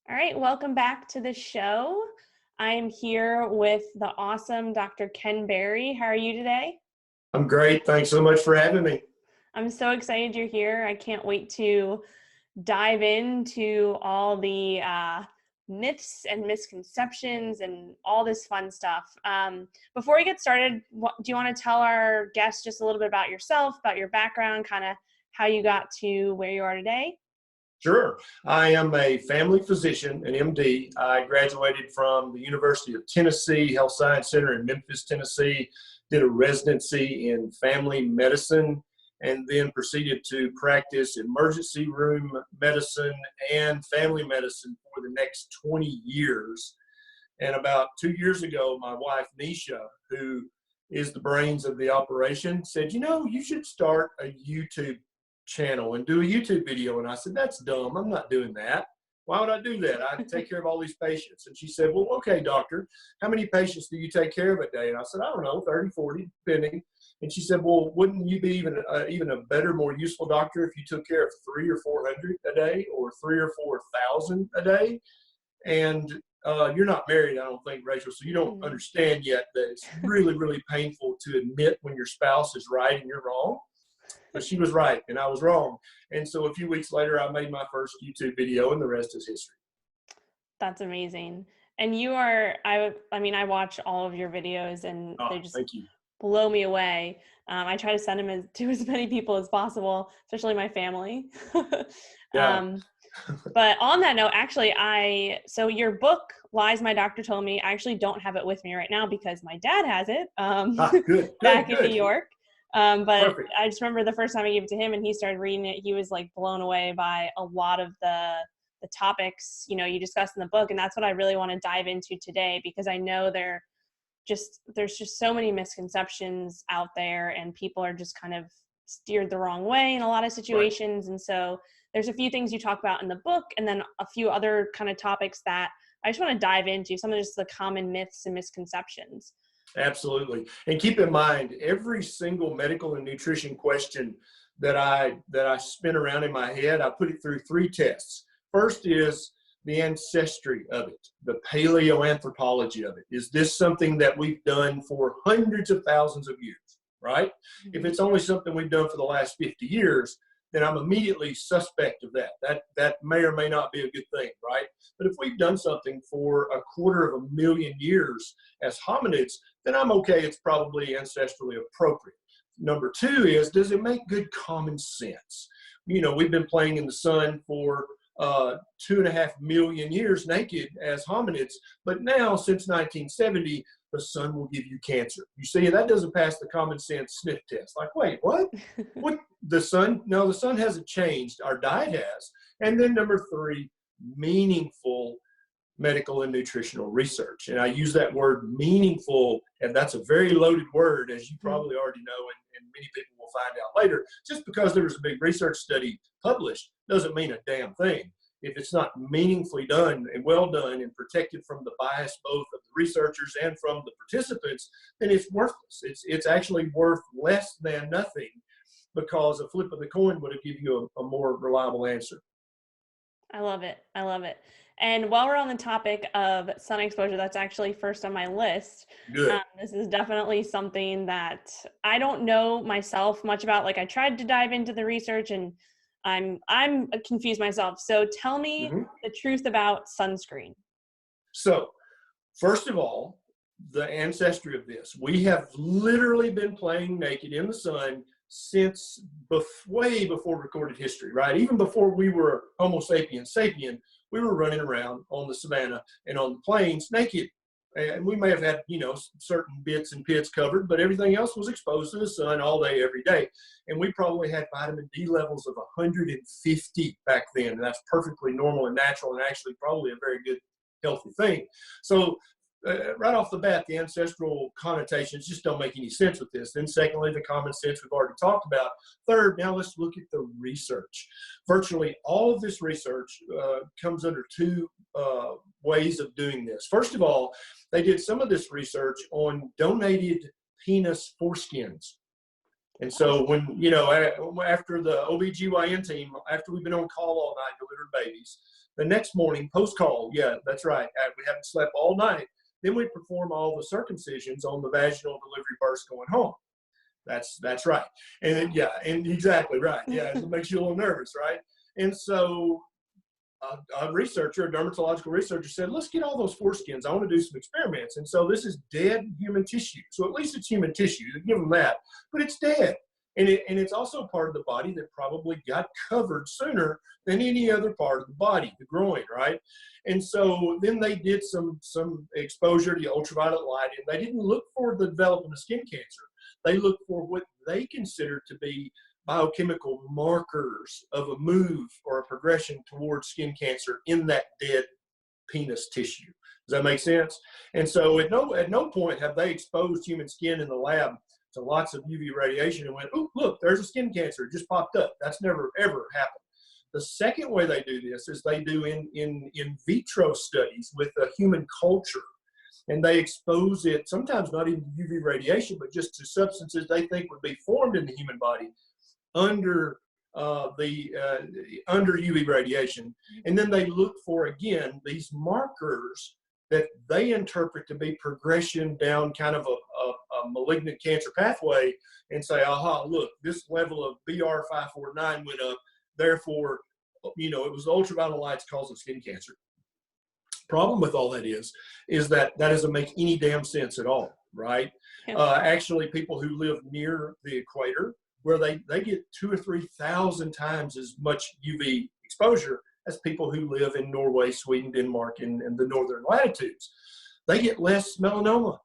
All right, welcome back to the show. I am here with the awesome Dr. Ken Berry. How are you today? I'm great. Thanks so much for having me. I'm so excited you're here. I can't wait to dive into all the myths and misconceptions and all this fun stuff. Before we get started, do you want to tell our guests just a little bit about yourself, about your background, kind of how you got to where you are today? Sure. I am a family physician, an MD. I graduated from the University of Tennessee Health Science Center in Memphis, Tennessee, did a residency in family medicine, and then proceeded to practice emergency room medicine and family medicine for the next 20 years. And about 2 years ago, my wife, Nisha, who is the brains of the operation, said, you should start a YouTube channel and do a YouTube video. And I said, that's dumb. I'm not doing that. Why would I do that? I take care of all these patients. And she said, well, okay, doctor, how many patients do you take care of a day? And I said, I don't know, 30, 40, depending. And she said, well, wouldn't you be even a better, more useful doctor if you took care of 300 or 400 a day or 3,000 or 4,000 a day? And you're not married, I don't think, Rachel, so you don't understand yet that it's really, really painful to admit when your spouse is right and you're wrong. But she was right and I was wrong. And so a few weeks later, I made my first YouTube video and the rest is history. That's amazing. And you are, I watch all of your videos and they just Thank you. blow me away. I try to send them to as many people as possible, especially my family. Yeah. But on that note, actually, so your book, Lies My Doctor Told Me, I actually don't have it with me right now because my dad has it back in New York. But perfect. I just remember the first time I gave it to him and he started reading it, he was like blown away by a lot of the topics, you discussed in the book. And that's what I really want to dive into today, because I know there's just so many misconceptions out there and people are just kind of steered the wrong way in a lot of situations. Right. And so there's a few things you talk about in the book and then a few other kind of topics that I just want to dive into, some of just the common myths and misconceptions. Absolutely. And keep in mind, every single medical and nutrition question that I spin around in my head, I put it through 3 tests. First is the ancestry of it, the paleoanthropology of it. Is this something that we've done for hundreds of thousands of years, right? Mm-hmm. If it's only something we've done for the last 50 years, then I'm immediately suspect of that. That may or may not be a good thing, right? But if we've done something for 250,000 years as hominids, then I'm okay, it's probably ancestrally appropriate. Number 2 is, does it make good common sense? We've been playing in the sun for 2.5 million years naked as hominids, but now since 1970, the sun will give you cancer. You see, that doesn't pass the common sense sniff test. Like, wait, what? What? The sun? No, the sun hasn't changed. Our diet has. And then number 3, meaningful medical and nutritional research. And I use that word meaningful, and that's a very loaded word, as you probably already know, and many people will find out later. Just because there was a big research study published doesn't mean a damn thing. If it's not meaningfully done and well done and protected from the bias both of the researchers and from the participants, then it's worthless. It's actually worth less than nothing, because a flip of the coin would have given you a more reliable answer. I love it. I love it. And while we're on the topic of sun exposure, that's actually first on my list. Good. This is definitely something that I don't know myself much about. Like, I tried to dive into the research and I'm confused myself. So tell me the truth about sunscreen. So first of all, the ancestry of this, we have literally been playing naked in the sun since way before recorded history, right? Even before we were Homo sapiens sapien, we were running around on the savannah and on the plains naked. And we may have had, certain bits and pits covered, but everything else was exposed to the sun all day, every day. And we probably had vitamin D levels of 150 back then. And that's perfectly normal and natural, and actually probably a very good, healthy thing. So right off the bat, the ancestral connotations just don't make any sense with this. Then secondly, the common sense we've already talked about. Third, now let's look at the research. Virtually all of this research comes under 2 ways of doing this. First of all, they did some of this research on donated penis foreskins. And so when, after the OBGYN team, after we've been on call all night delivering babies, The next morning, post-call, yeah, that's right. We haven't slept all night. Then we perform all the circumcisions on the vaginal delivery births going home. That's right. And then, yeah, and exactly right. Yeah, it makes you a little nervous, right? And so a researcher, a dermatological researcher said, let's get all those foreskins. I want to do some experiments. And so this is dead human tissue. So at least it's human tissue. Give them that. But it's dead. And it's also part of the body that probably got covered sooner than any other part of the body, the groin, right? And so then they did some exposure to ultraviolet light, and they didn't look for the development of skin cancer. They looked for what they considered to be biochemical markers of a move or a progression towards skin cancer in that dead penis tissue. Does that make sense? And so at no point have they exposed human skin in the lab to lots of UV radiation and went, oh, look, there's a skin cancer. It just popped up. That's never, ever happened. The second way they do this is they do in vitro studies with a human culture. And they expose it, sometimes not even to UV radiation, but just to substances they think would be formed in the human body under under UV radiation. And then they look for, again, these markers that they interpret to be progression down kind of a malignant cancer pathway, and say, aha, look, this level of BR549 went up, therefore, you know, it was ultraviolet lights causing skin cancer. Problem with all that is that doesn't make any damn sense at all, right? Actually, people who live near the equator, where they get 2,000 or 3,000 times as much UV exposure as people who live in Norway, Sweden, Denmark, and the northern latitudes, they get less melanoma.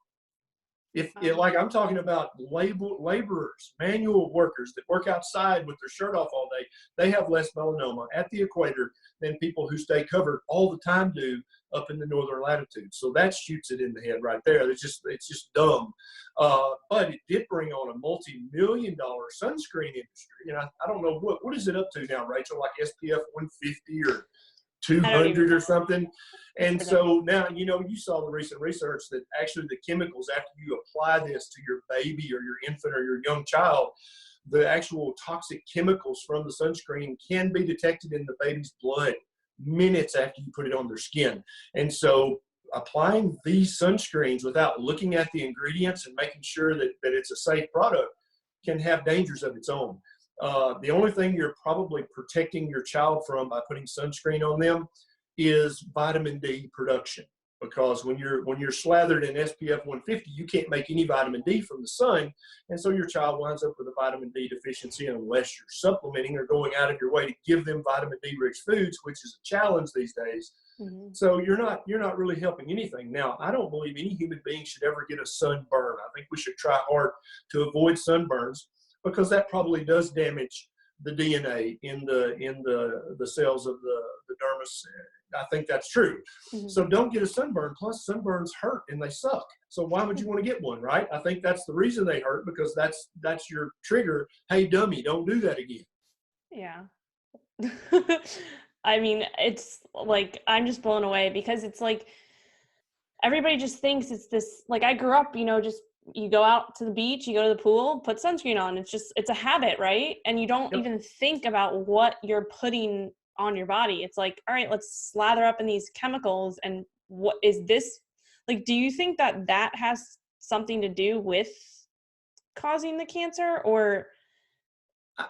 Like I'm talking about laborers, manual workers that work outside with their shirt off all day, they have less melanoma at the equator than people who stay covered all the time do up in the northern latitudes. So that shoots it in the head right there. It's just dumb. But it did bring on a multi-million-dollar sunscreen industry. And I don't know, what is it up to now, Rachel, like SPF 150 or 200 or something? And so now, you know, you saw the recent research that actually the chemicals, after you apply this to your baby or your infant or your young child, the actual toxic chemicals from the sunscreen can be detected in the baby's blood minutes after you put it on their skin. And so applying these sunscreens without looking at the ingredients and making sure that it's a safe product can have dangers of its own. The only thing you're probably protecting your child from by putting sunscreen on them is vitamin D production, because when you're slathered in SPF 150, you can't make any vitamin D from the sun, and so your child winds up with a vitamin D deficiency unless you're supplementing or going out of your way to give them vitamin D rich foods, which is a challenge these days. Mm-hmm. So you're not really helping anything. Now, I don't believe any human being should ever get a sunburn. I think we should try hard to avoid sunburns, because that probably does damage the DNA in the cells of the dermis. I think that's true. Mm-hmm. So don't get a sunburn. Plus, sunburns hurt and they suck. So why would you want to get one, right? I think that's the reason they hurt, because that's your trigger. Hey, dummy, don't do that again. Yeah. I mean, it's like, I'm just blown away, because it's like everybody just thinks it's this, like, I grew up, you know, just you go out to the beach, you go to the pool, put sunscreen on. It's a habit, right? And you don't even think about what you're putting on your body. It's like, all right, let's slather up in these chemicals. And what is this? Like, do you think that has something to do with causing the cancer, or?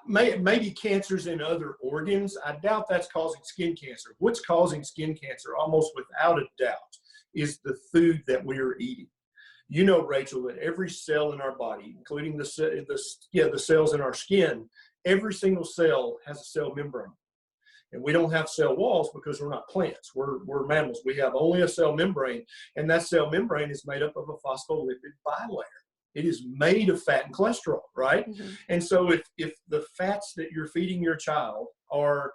Maybe cancers in other organs. I doubt that's causing skin cancer. What's causing skin cancer, almost without a doubt, is the food that we are eating. You know, Rachel, that every cell in our body, including the cells in our skin, every single cell has a cell membrane. And we don't have cell walls because we're not plants. We're mammals. We have only a cell membrane, and that cell membrane is made up of a phospholipid bilayer. It is made of fat and cholesterol, right? Mm-hmm. And so if the fats that you're feeding your child are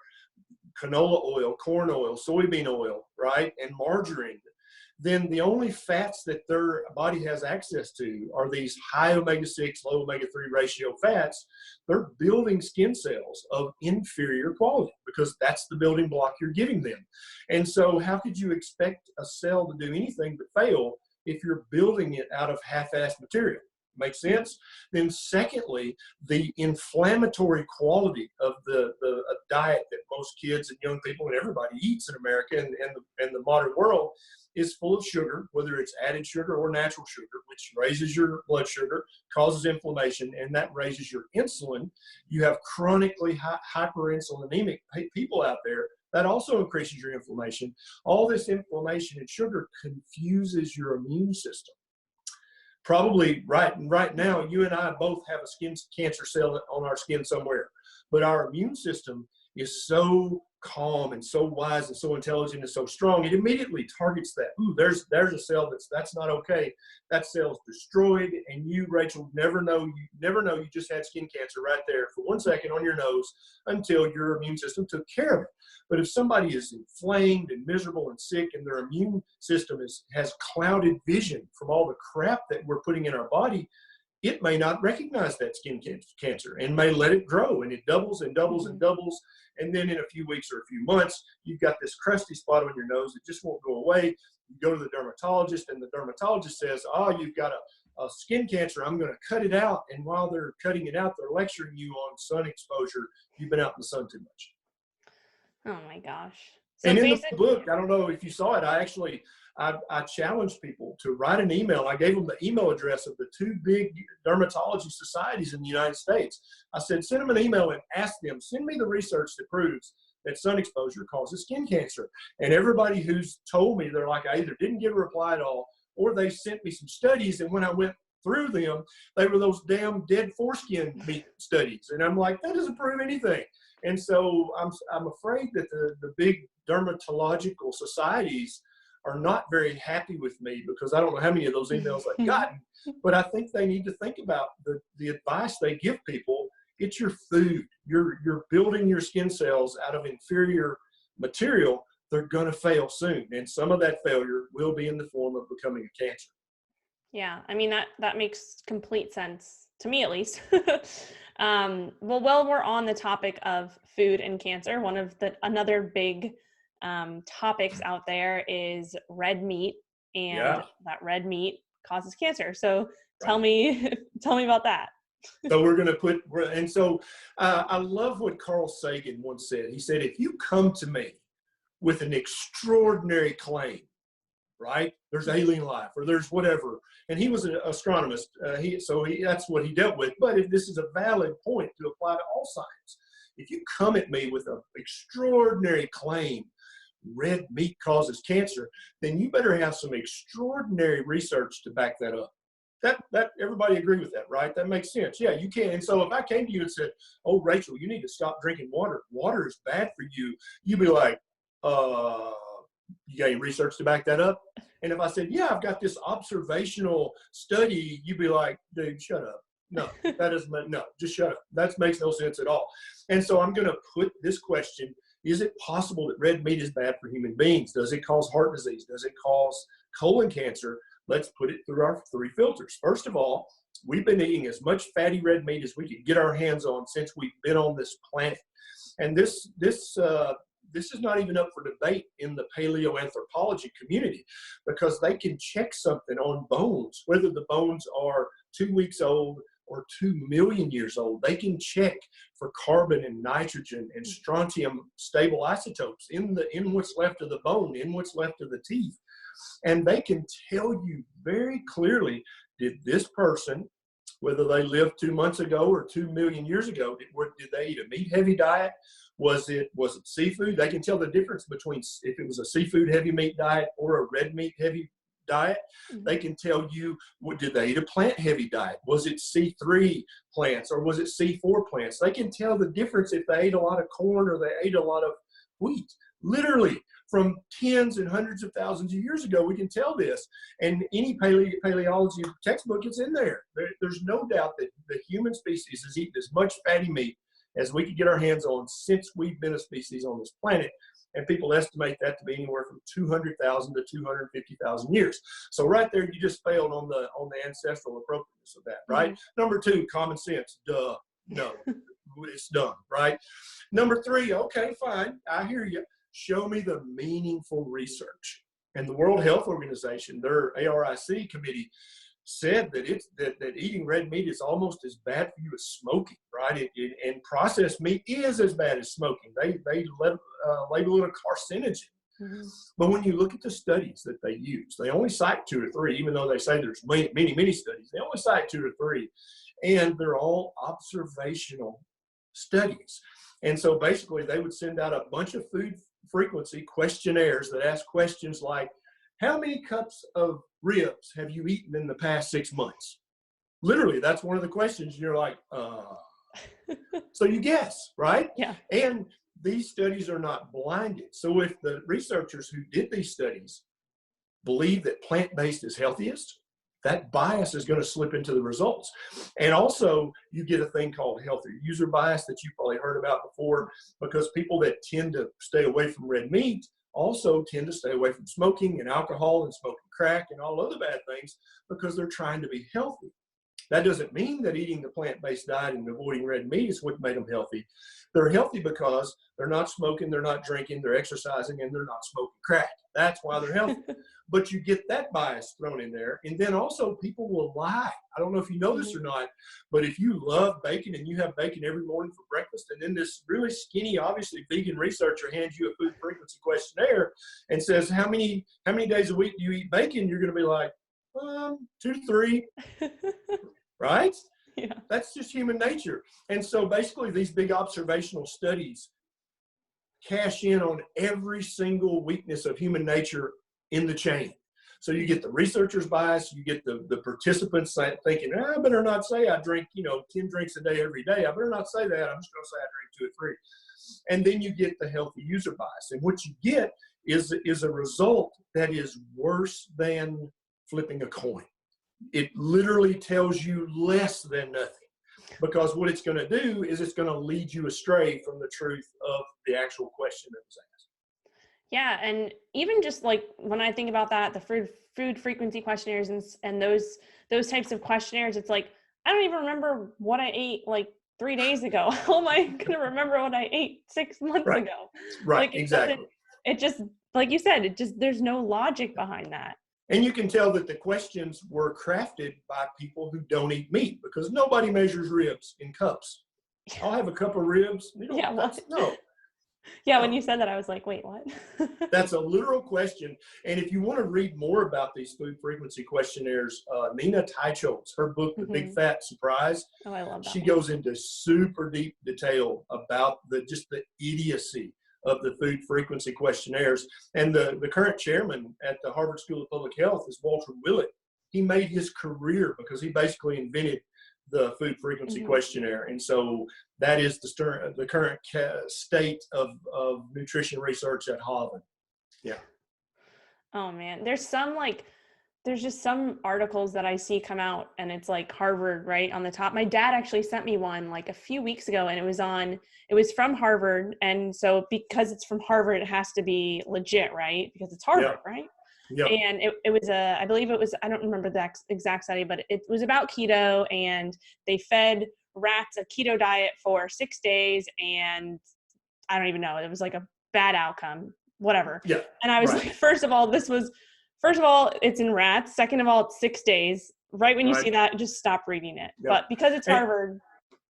canola oil, corn oil, soybean oil, right, and margarine, then the only fats that their body has access to are these high omega-6, low omega-3 ratio fats. They're building skin cells of inferior quality, because that's the building block you're giving them. And so how could you expect a cell to do anything but fail if you're building it out of half-assed material? Make sense? Then secondly, the inflammatory quality of the diet that most kids and young people and everybody eats in America and the modern world is full of sugar, whether it's added sugar or natural sugar, which raises your blood sugar, causes inflammation, and that raises your insulin. You have chronically hyperinsulinemic people out there. That also increases your inflammation. All this inflammation and sugar confuses your immune system. Probably right now, you and I both have a skin cancer cell on our skin somewhere, but our immune system is so calm and so wise and so intelligent and so strong, it immediately targets that. Ooh, there's a cell that's not okay. That cell's destroyed, and you, Rachel, never know you just had skin cancer right there for 1 second on your nose until your immune system took care of it. But if somebody is inflamed and miserable and sick, and their immune system has clouded vision from all the crap that we're putting in our body, it may not recognize that skin cancer and may let it grow, and it doubles and doubles and doubles. And then in a few weeks or a few months, you've got this crusty spot on your nose that just won't go away. You go to the dermatologist, and the dermatologist says, oh, you've got a skin cancer. I'm going to cut it out. And while they're cutting it out, they're lecturing you on sun exposure. You've been out in the sun too much. Oh my gosh. So and in the book, I don't know if you saw it, I challenged people to write an email. I gave them the email address of the two big dermatology societies in the United States. I said, send them an email and ask them, send me the research that proves that sun exposure causes skin cancer. And everybody who's told me, they're like, I either didn't get a reply at all, or they sent me some studies. And when I went through them, they were those damn dead foreskin meat studies. And I'm like, that doesn't prove anything. And so I'm afraid that the big dermatological societies are not very happy with me, because I don't know how many of those emails I've gotten, but I think they need to think about the advice they give people. It's your food. You're building your skin cells out of inferior material. They're going to fail soon. And some of that failure will be in the form of becoming a cancer. Yeah. I mean, that makes complete sense to me, at least. Well, while we're on the topic of food and cancer, another big topics out there is red meat, and that red meat causes cancer. So tell me about that. So we're going to and so I love what Carl Sagan once said. He said, if you come to me with an extraordinary claim, right? There's alien life, or there's whatever. And he was an astronomist. That's what he dealt with. But if this is a valid point to apply to all science, if you come at me with an extraordinary claim, red meat causes cancer, then you better have some extraordinary research to back that up. That everybody agree with that, right? That makes sense. Yeah, you can. And so if I came to you and said, oh, Rachel, you need to stop drinking water. Water is bad for you. You'd be like, you got any research to back that up? And if I said, yeah, I've got this observational study, you'd be like, dude, shut up. No, just shut up. That makes no sense at all. And so I'm going to put this question: is it possible that red meat is bad for human beings? Does it cause heart disease? Does it cause colon cancer? Let's put it through our three filters. First of all, we've been eating as much fatty red meat as we could get our hands on since we've been on this planet. And this is not even up for debate in the paleoanthropology community, because they can check something on bones, whether the bones are 2 weeks old or 2 million years old. They can check for carbon and nitrogen and strontium stable isotopes in what's left of the bone, in what's left of the teeth. And they can tell you very clearly, did this person, whether they lived 2 months ago or 2 million years ago, did they eat a meat-heavy diet? Was it seafood? They can tell the difference between if it was a seafood-heavy meat diet or a red meat-heavy diet. They can tell you, did they eat a plant-heavy diet? Was it C3 plants or was it C4 plants? They can tell the difference if they ate a lot of corn or they ate a lot of wheat. Literally, from tens and hundreds of thousands of years ago, we can tell this. And any paleology textbook is in there. There's no doubt that the human species has eaten as much fatty meat as we could get our hands on since we've been a species on this planet. And people estimate that to be anywhere from 200,000 to 250,000 years. So right there, you just failed on the ancestral appropriateness of that, right? Mm-hmm. Number two, common sense. Duh. No, it's dumb, right? Number three, okay, fine. I hear you. Show me the meaningful research. And the World Health Organization, their ARIC committee, said that that eating red meat is almost as bad for you as smoking, right? And processed meat is as bad as smoking. They label it a carcinogen. Mm-hmm. But when you look at the studies that they use, they only cite 2 or 3, even though they say there's many studies. They only cite 2 or 3, and they're all observational studies. And so basically they would send out a bunch of food frequency questionnaires that ask questions like, how many cups of ribs have you eaten in the past 6 months? Literally, that's one of the questions. And you're like, so you guess, right? Yeah. And these studies are not blinded. So if the researchers who did these studies believe that plant-based is healthiest, that bias is going to slip into the results. And also, you get a thing called healthy user bias that you probably heard about before, because people that tend to stay away from red meat also tend to stay away from smoking and alcohol and smoking crack and all other bad things because they're trying to be healthy. That doesn't mean that eating the plant-based diet and avoiding red meat is what made them healthy. They're healthy because they're not smoking, they're not drinking, they're exercising, and they're not smoking crack. That's why they're healthy. But you get that bias thrown in there. And then also people will lie. I don't know if you know this or not, but if you love bacon and you have bacon every morning for breakfast, and then this really skinny, obviously vegan researcher hands you a food frequency questionnaire and says, how many days a week do you eat bacon? You're going to be like, 2 to 3. Right? Yeah. That's just human nature. And so basically these big observational studies cash in on every single weakness of human nature in the chain. So you get the researcher's bias, you get the participants thinking, I better not say I drink, 10 drinks a day every day. I better not say that. I'm just going to say I drink 2 or 3. And then you get the healthy user bias. And what you get is a result that is worse than flipping a coin. It literally tells you less than nothing, because what it's going to do is it's going to lead you astray from the truth of the actual question that was asked. Yeah. And even just like when I think about that, the food frequency questionnaires and those types of questionnaires, it's like, I don't even remember what I ate like 3 days ago. How am I going to remember what I ate 6 months ago? Right. Like, Exactly. It just, like you said, there's no logic behind that. And you can tell that the questions were crafted by people who don't eat meat, because nobody measures ribs in cups. I'll have a cup of ribs. No. Yeah, when you said that, I was like, wait, what? That's a literal question. And if you want to read more about these food frequency questionnaires, Nina Teicholz, her book, The Big Fat Surprise, I love that. She goes into super deep detail about the idiocy of the food frequency questionnaires. And the current chairman at the Harvard School of Public Health is Walter Willett. He made his career because he basically invented the food frequency questionnaire. And so that is the current state of nutrition research at Harvard. Yeah. Oh man, there's just some articles that I see come out and it's like Harvard right on the top. My dad actually sent me one like a few weeks ago, and it was from Harvard. And so because it's from Harvard, it has to be legit, right? Because it's Harvard, right? Yep. And it was I believe it was, I don't remember the exact study, but it was about keto, and they fed rats a keto diet for 6 days. And I don't even know, it was like a bad outcome, whatever. Yeah. And I was like, first of all, it's in rats. Second of all, it's 6 days. Right when you see that, just stop reading it. Yep. But because it's Harvard.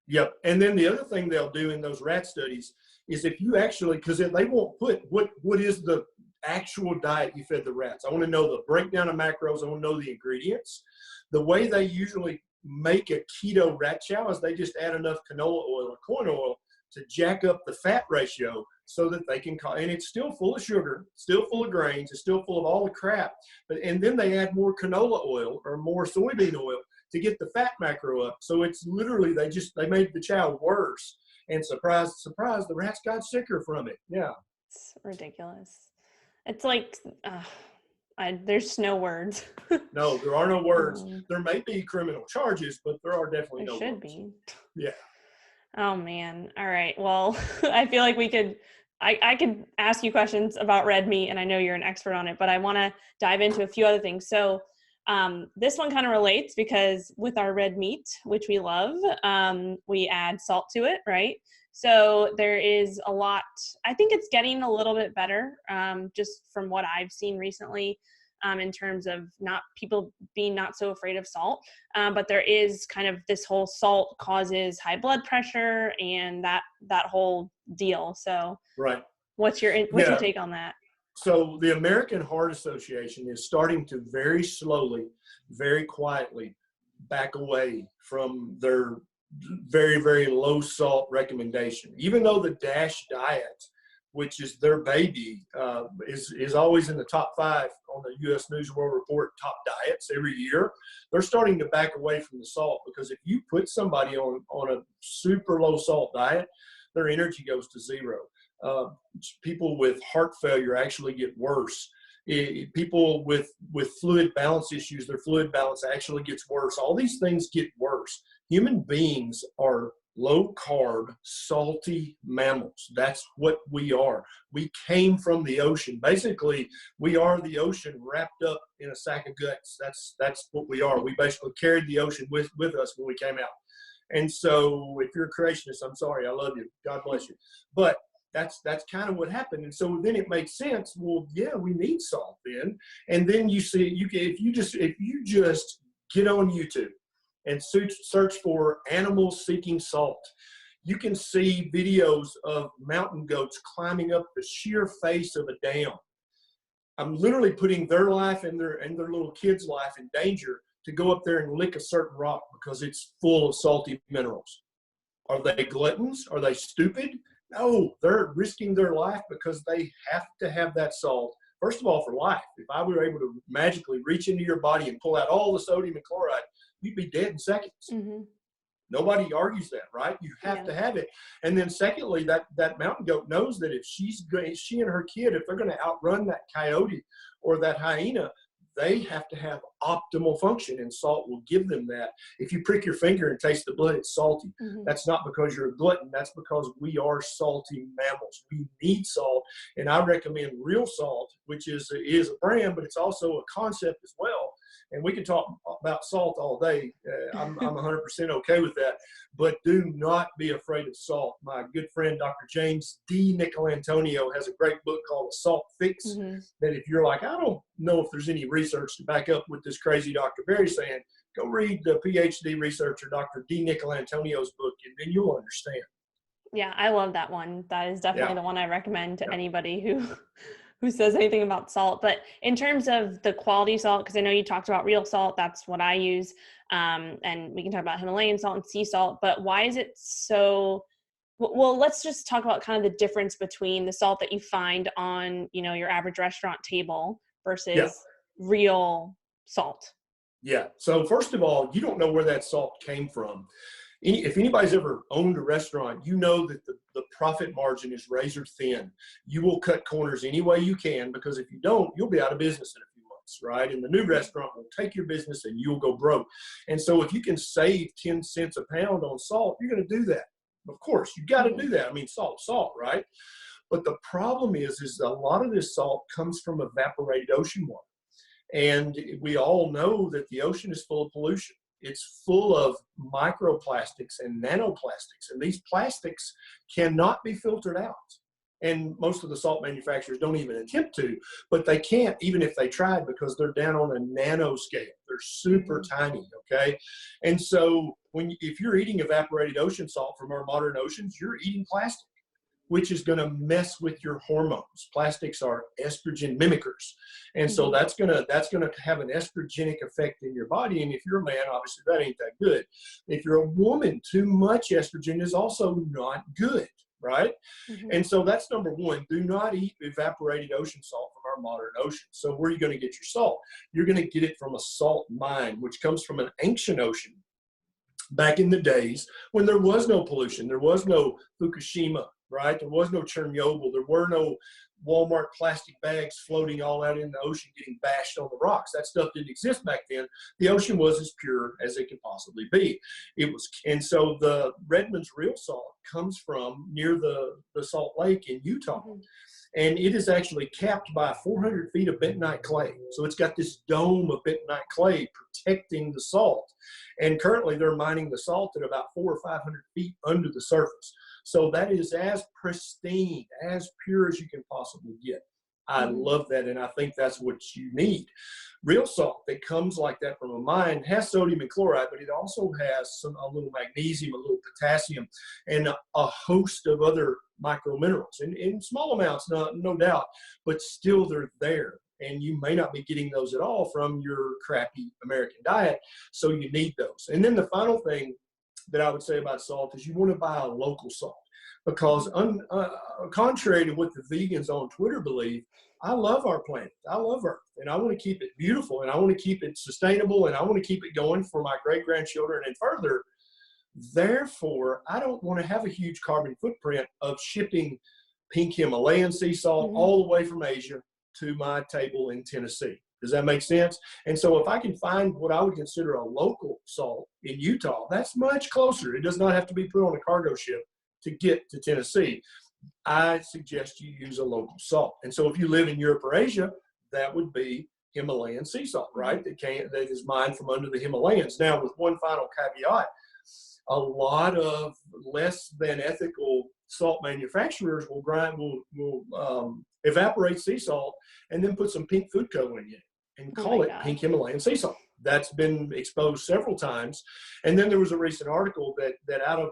Yep. And then the other thing they'll do in those rat studies is if you actually, because they won't put what is the actual diet you fed the rats. I want to know the breakdown of macros. I want to know the ingredients. The way they usually make a keto rat chow is they just add enough canola oil or corn oil to jack up the fat ratio so that they can and it's still full of sugar, still full of grains, it's still full of all the crap. And then they add more canola oil or more soybean oil to get the fat macro up. So it's literally, they made the chow worse. And surprise, surprise, the rats got sicker from it. Yeah. It's ridiculous. It's like, there's no words. No, there are no words. There may be criminal charges, but there are definitely no words. There should be. Yeah. Oh man. All right. Well, I feel like I could ask you questions about red meat, and I know you're an expert on it, but I want to dive into a few other things. So this one kind of relates because with our red meat, which we love, we add salt to it, right? So there is a lot, I think it's getting a little bit better, just from what I've seen recently. in terms of not people being not so afraid of salt. But there is kind of this whole salt causes high blood pressure and that whole deal. So right. What's your take on that? So the American Heart Association is starting to very slowly, very quietly back away from their very, very low salt recommendation. Even though the DASH diet, which is their baby, is always in the top 5 on the U.S. News and World Report top diets every year, they're starting to back away from the salt, because if you put somebody on a super low salt diet, their energy goes to zero. People with heart failure actually get worse. People with fluid balance issues, their fluid balance actually gets worse. All these things get worse. Human beings are low carb, salty mammals. That's what we are. We came from the ocean. Basically, we are the ocean wrapped up in a sack of guts. That's what we are. We basically carried the ocean with us when we came out. And so if you're a creationist, I'm sorry, I love you. God bless you. But that's kind of what happened. And so then it makes sense. Well, yeah, we need salt then. And then you see, if you just get on YouTube and search for animals seeking salt, you can see videos of mountain goats climbing up the sheer face of a dam. I'm literally putting their life and their little kids' life in danger to go up there and lick a certain rock because it's full of salty minerals. Are they gluttons? Are they stupid? No, they're risking their life because they have to have that salt. First of all, for life. If I were able to magically reach into your body and pull out all the sodium and chloride, you'd be dead in seconds. Mm-hmm. Nobody argues that, right? You have to have it. And then secondly, that mountain goat knows that if she and her kid, if they're going to outrun that coyote or that hyena, they have to have optimal function, and salt will give them that. If you prick your finger and taste the blood, it's salty. Mm-hmm. That's not because you're a glutton. That's because we are salty mammals. We need salt, and I recommend real salt, which is a brand, but it's also a concept as well. And we can talk about salt all day. I'm 100% okay with that. But do not be afraid of salt. My good friend, Dr. James D. Nicolantonio, has a great book called Salt Fix. Mm-hmm. That if you're like, I don't know if there's any research to back up what this crazy Dr. Barry's saying, go read the PhD researcher, Dr. D. Nicolantonio's book, and then you'll understand. Yeah, I love that one. That is definitely the one I recommend to anybody who says anything about salt. But in terms of the quality salt, because I know you talked about real salt, that's what I use. And we can talk about Himalayan salt and sea salt, but why is it so, well, let's just talk about kind of the difference between the salt that you find on, your average restaurant table versus real salt. Yeah. So first of all, you don't know where that salt came from. If anybody's ever owned a restaurant, you know that the profit margin is razor thin. You will cut corners any way you can, because if you don't, you'll be out of business in a few months, right? And the new restaurant will take your business and you'll go broke. And so if you can save 10 cents a pound on salt, you're going to do that. Of course, you got to do that. I mean, salt, right? But the problem is a lot of this salt comes from evaporated ocean water. And we all know that the ocean is full of pollution. It's full of microplastics and nanoplastics, and these plastics cannot be filtered out. And most of the salt manufacturers don't even attempt to, but they can't even if they tried, because they're down on a nano scale. They're super tiny, okay? And so if you're eating evaporated ocean salt from our modern oceans, you're eating plastic, which is going to mess with your hormones. Plastics are estrogen mimickers. And so that's going to have an estrogenic effect in your body. And if you're a man, obviously that ain't that good. If you're a woman, too much estrogen is also not good, right? Mm-hmm. And so that's number one. Do not eat evaporated ocean salt from our modern ocean. So where are you going to get your salt? You're going to get it from a salt mine, which comes from an ancient ocean. Back in the days when there was no pollution, there was no Fukushima, right? There was no Chernobyl. There were no Walmart plastic bags floating all out in the ocean getting bashed on the rocks. That stuff didn't exist back then. The ocean was as pure as it could possibly be. And so the Redmond's real salt comes from near the Salt Lake in Utah. Mm-hmm. And it is actually capped by 400 feet of bentonite clay. So it's got this dome of bentonite clay protecting the salt. And currently they're mining the salt at about 400 or 500 feet under the surface. So that is as pristine, as pure as you can possibly get. I love that, and I think that's what you need. Real salt that comes like that from a mine has sodium and chloride, but it also has a little magnesium, a little potassium, and a host of other micro minerals in small amounts, no doubt, but still they're there. And you may not be getting those at all from your crappy American diet, so you need those. And then the final thing that I would say about salt is you want to buy a local salt, because contrary to what the vegans on Twitter believe, I love our planet. I love Earth, and I want to keep it beautiful, and I want to keep it sustainable, and I want to keep it going for my great-grandchildren and further. Therefore, I don't want to have a huge carbon footprint of shipping pink Himalayan sea salt all the way from Asia to my table in Tennessee. Does that make sense? And so if I can find what I would consider a local salt in Utah, that's much closer. It does not have to be put on a cargo ship to get to Tennessee. I suggest you use a local salt. And so if you live in Europe or Asia, that would be Himalayan sea salt, right? That is mined from under the Himalayas. Now, with one final caveat, a lot of less than ethical salt manufacturers will evaporate sea salt and then put some pink food coloring in it and call it pink Himalayan sea salt. That's been exposed several times. And then there was a recent article that out of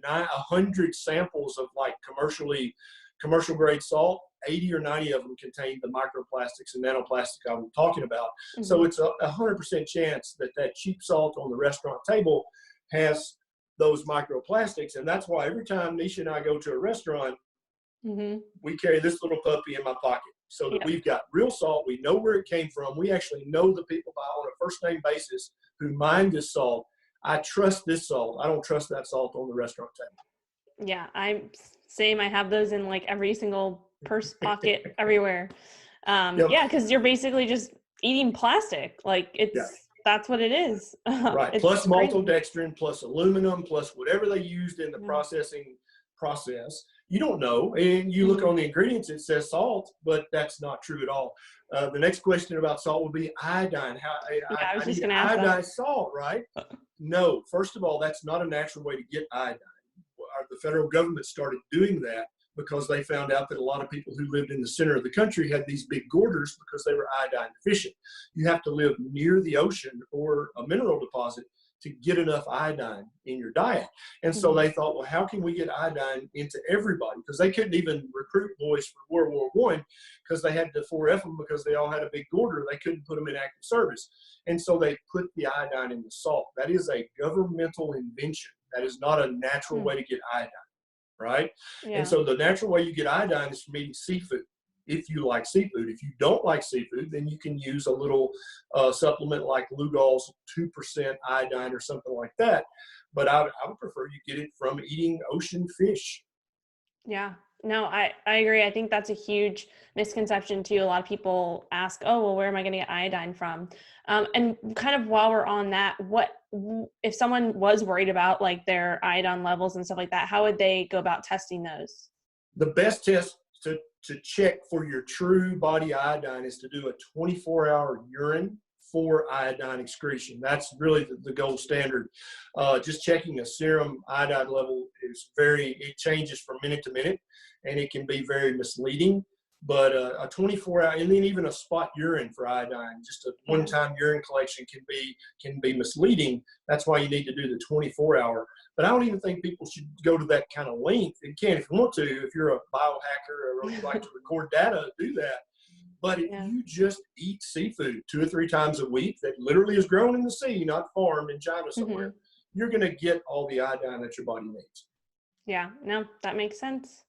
100 samples of like commercial grade salt, 80 or 90 of them contain the microplastics and nanoplastics I'm talking about. So it's a 100% chance that cheap salt on the restaurant table has those microplastics. And that's why every time Nisha and I go to a restaurant, we carry this little puppy in my pocket, so that we've got real salt. We know where it came from. We actually know the people on a first name basis who mine this salt. I trust this salt. I don't trust that salt on the restaurant table. Yeah, I'm same. I have those in like every single purse pocket everywhere. Yeah, because you're basically just eating plastic. Like that's what it is. Right. Plus maltodextrin, plus aluminum, plus whatever they used in the processing process. You don't know. And you look on the ingredients, it says salt, but that's not true at all. The next question about salt would be iodine. I was just going to ask iodized salt, right? No. First of all, that's not a natural way to get iodine. The federal government started doing that because they found out that a lot of people who lived in the center of the country had these big goiters because they were iodine deficient. You have to live near the ocean or a mineral deposit to get enough iodine in your diet. And so they thought, well, how can we get iodine into everybody? Because they couldn't even recruit boys for World War I because they had to 4F them because they all had a big goiter. They couldn't put them in active service. And so they put the iodine in the salt. That is a governmental invention. That is not a natural way to get iodine, right? And so the natural way you get iodine is from eating seafood. If you like seafood. If you don't like seafood, then you can use a little supplement like Lugol's 2% iodine or something like that. But I would prefer you get it from eating ocean fish. Yeah, no, I agree. I think that's a huge misconception too. A lot of people ask, oh, well, where am I going to get iodine from? And kind of while we're on that, what if someone was worried about like their iodine levels and stuff like that, how would they go about testing those? The best test to check for your true body iodine is to do a 24-hour urine for iodine excretion. That's really the gold standard. Just checking a serum iodine level it changes from minute to minute, and it can be very misleading. But a 24-hour, and then even a spot urine for iodine, just a one-time urine collection can be misleading. That's why you need to do the 24-hour. But I don't even think people should go to that kind of length. You can if you want to. If you're a biohacker or you like to record data, do that. But if you just eat seafood 2 or 3 times a week that literally is grown in the sea, not farmed in China somewhere, you're going to get all the iodine that your body needs. Yeah, no, that makes sense.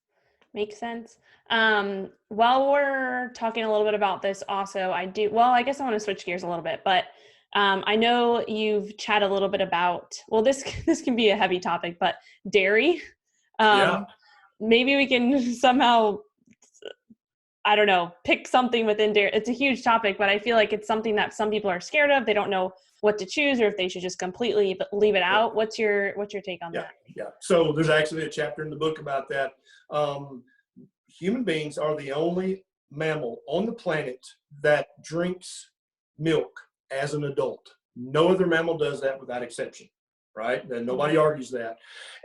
Makes sense. While we're talking a little bit about this also, I guess I want to switch gears a little bit, but I know you've chatted a little bit about, well, this can be a heavy topic, but dairy. Maybe we can somehow, I don't know, pick something within dairy. It's a huge topic, but I feel like it's something that some people are scared of. They don't know what to choose or if they should just completely leave it out. What's your take on that? Yeah. So there's actually a chapter in the book about that. Human beings are the only mammal on the planet that drinks milk as an adult. No other mammal does that without exception, right? And nobody argues that.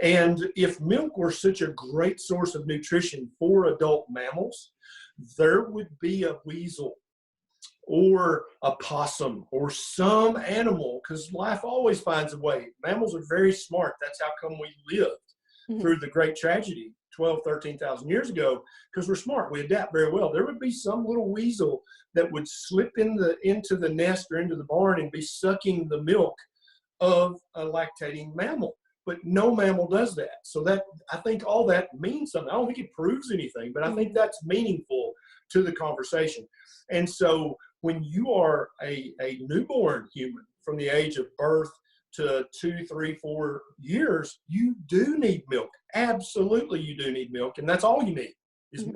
And if milk were such a great source of nutrition for adult mammals, there would be a weasel or a possum or some animal, because life always finds a way. Mammals are very smart. That's how come we lived through the great tragedy 12, 13,000 years ago, because we're smart. We adapt very well. There would be some little weasel that would slip into the nest or into the barn and be sucking the milk of a lactating mammal. But no mammal does that. So that, I think all that means something. I don't think it proves anything, but I think that's meaningful to the conversation. And so when you are a newborn human from the age of birth to 2, 3, 4 years, you do need milk. Absolutely, you do need milk. And that's all you need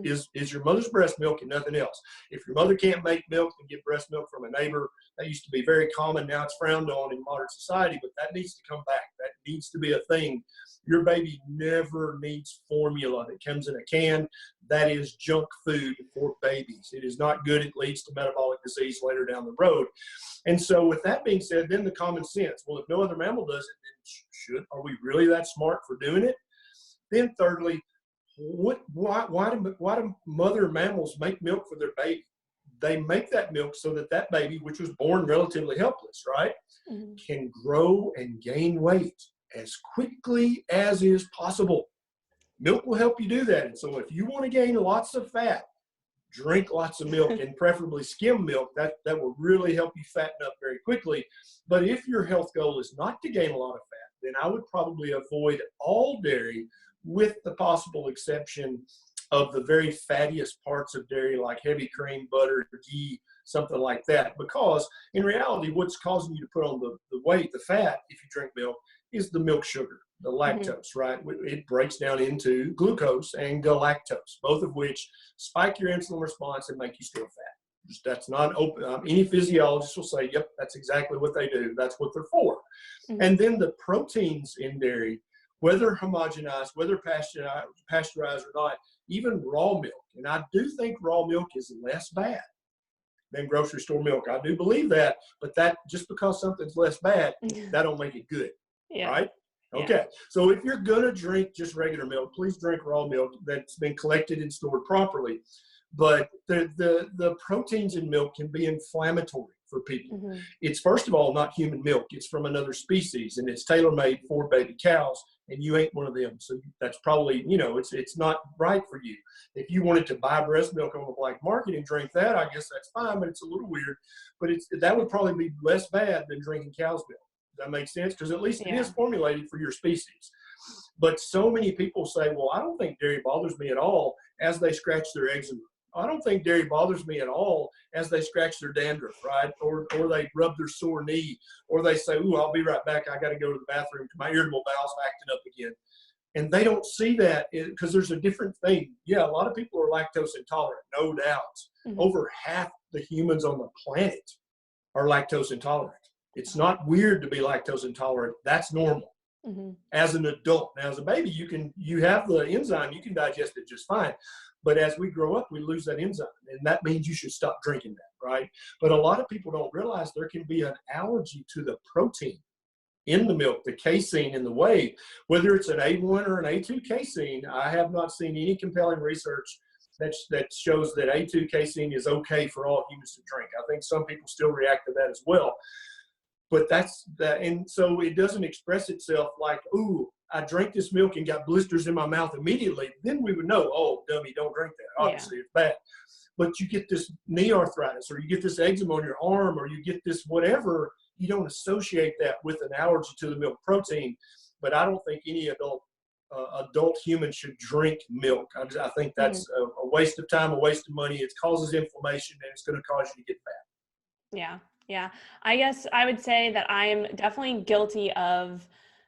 is your mother's breast milk and nothing else. If your mother can't make milk, then get breast milk from a neighbor. That used to be very common. Now it's frowned on in modern society, but that needs to come back. That needs to be a thing. Your baby never needs formula that comes in a can. That is junk food for babies. It is not good. It leads to metabolic disease later down the road. And so with that being said, then the common sense. Well, if no other mammal does it, then are we really that smart for doing it? Then thirdly, why do mother mammals make milk for their baby? They make that milk so that that baby, which was born relatively helpless, right, can grow and gain weight as quickly as is possible. Milk will help you do that. And so if you want to gain lots of fat, drink lots of milk, and preferably skim milk. That will really help you fatten up very quickly. But if your health goal is not to gain a lot of fat, then I would probably avoid all dairy, with the possible exception of the very fattiest parts of dairy, like heavy cream, butter, ghee, something like that. Because in reality, what's causing you to put on the weight, the fat, if you drink milk, is the milk sugar, the lactose, right? It breaks down into glucose and galactose, both of which spike your insulin response and make you store fat. That's not open. Any physiologist will say, yep, that's exactly what they do. That's what they're for. And then the proteins in dairy, whether homogenized, whether pasteurized or not, even raw milk. And I do think raw milk is less bad than grocery store milk. I do believe that, but that just because something's less bad, that don't make it good, right? Okay, so if you're gonna drink just regular milk, please drink raw milk that's been collected and stored properly. But the proteins in milk can be inflammatory for people. It's, first of all, not human milk. It's from another species, and it's tailor-made for baby cows, and you ain't one of them. So that's probably, it's not right for you. If you wanted to buy breast milk on the black market and drink that, I guess that's fine, but it's a little weird. But that would probably be less bad than drinking cow's milk. Does that make sense? Because at least it is formulated for your species. But so many people say, well, I don't think dairy bothers me at all, as they scratch their eczema. I don't think dairy bothers me at all, as they scratch their dandruff, right? Or they rub their sore knee, or they say, ooh, I'll be right back. I got to go to the bathroom. My irritable bowel's acting up again. And they don't see that because there's a different thing. Yeah, a lot of people are lactose intolerant, no doubt. Over half the humans on the planet are lactose intolerant. It's not weird to be lactose intolerant. That's normal. As an adult. Now, as a baby, you have the enzyme, you can digest it just fine. But as we grow up, we lose that enzyme, and that means you should stop drinking that, right? But a lot of people don't realize there can be an allergy to the protein in the milk, the casein in the whey, whether it's an A1 or an A2 casein. I have not seen any compelling research that shows that A2 casein is okay for all humans to drink. I think some people still react to that as well. But that's that, and so it doesn't express itself like, ooh, I drank this milk and got blisters in my mouth immediately. Then we would know, oh, dummy, don't drink that. Obviously, it's bad. But you get this knee arthritis, or you get this eczema on your arm, or you get this whatever. You don't associate that with an allergy to the milk protein. But I don't think any adult human should drink milk. I think that's a waste of time, a waste of money. It causes inflammation, and it's going to cause you to get fat. Yeah. I guess I would say that I'm definitely guilty of,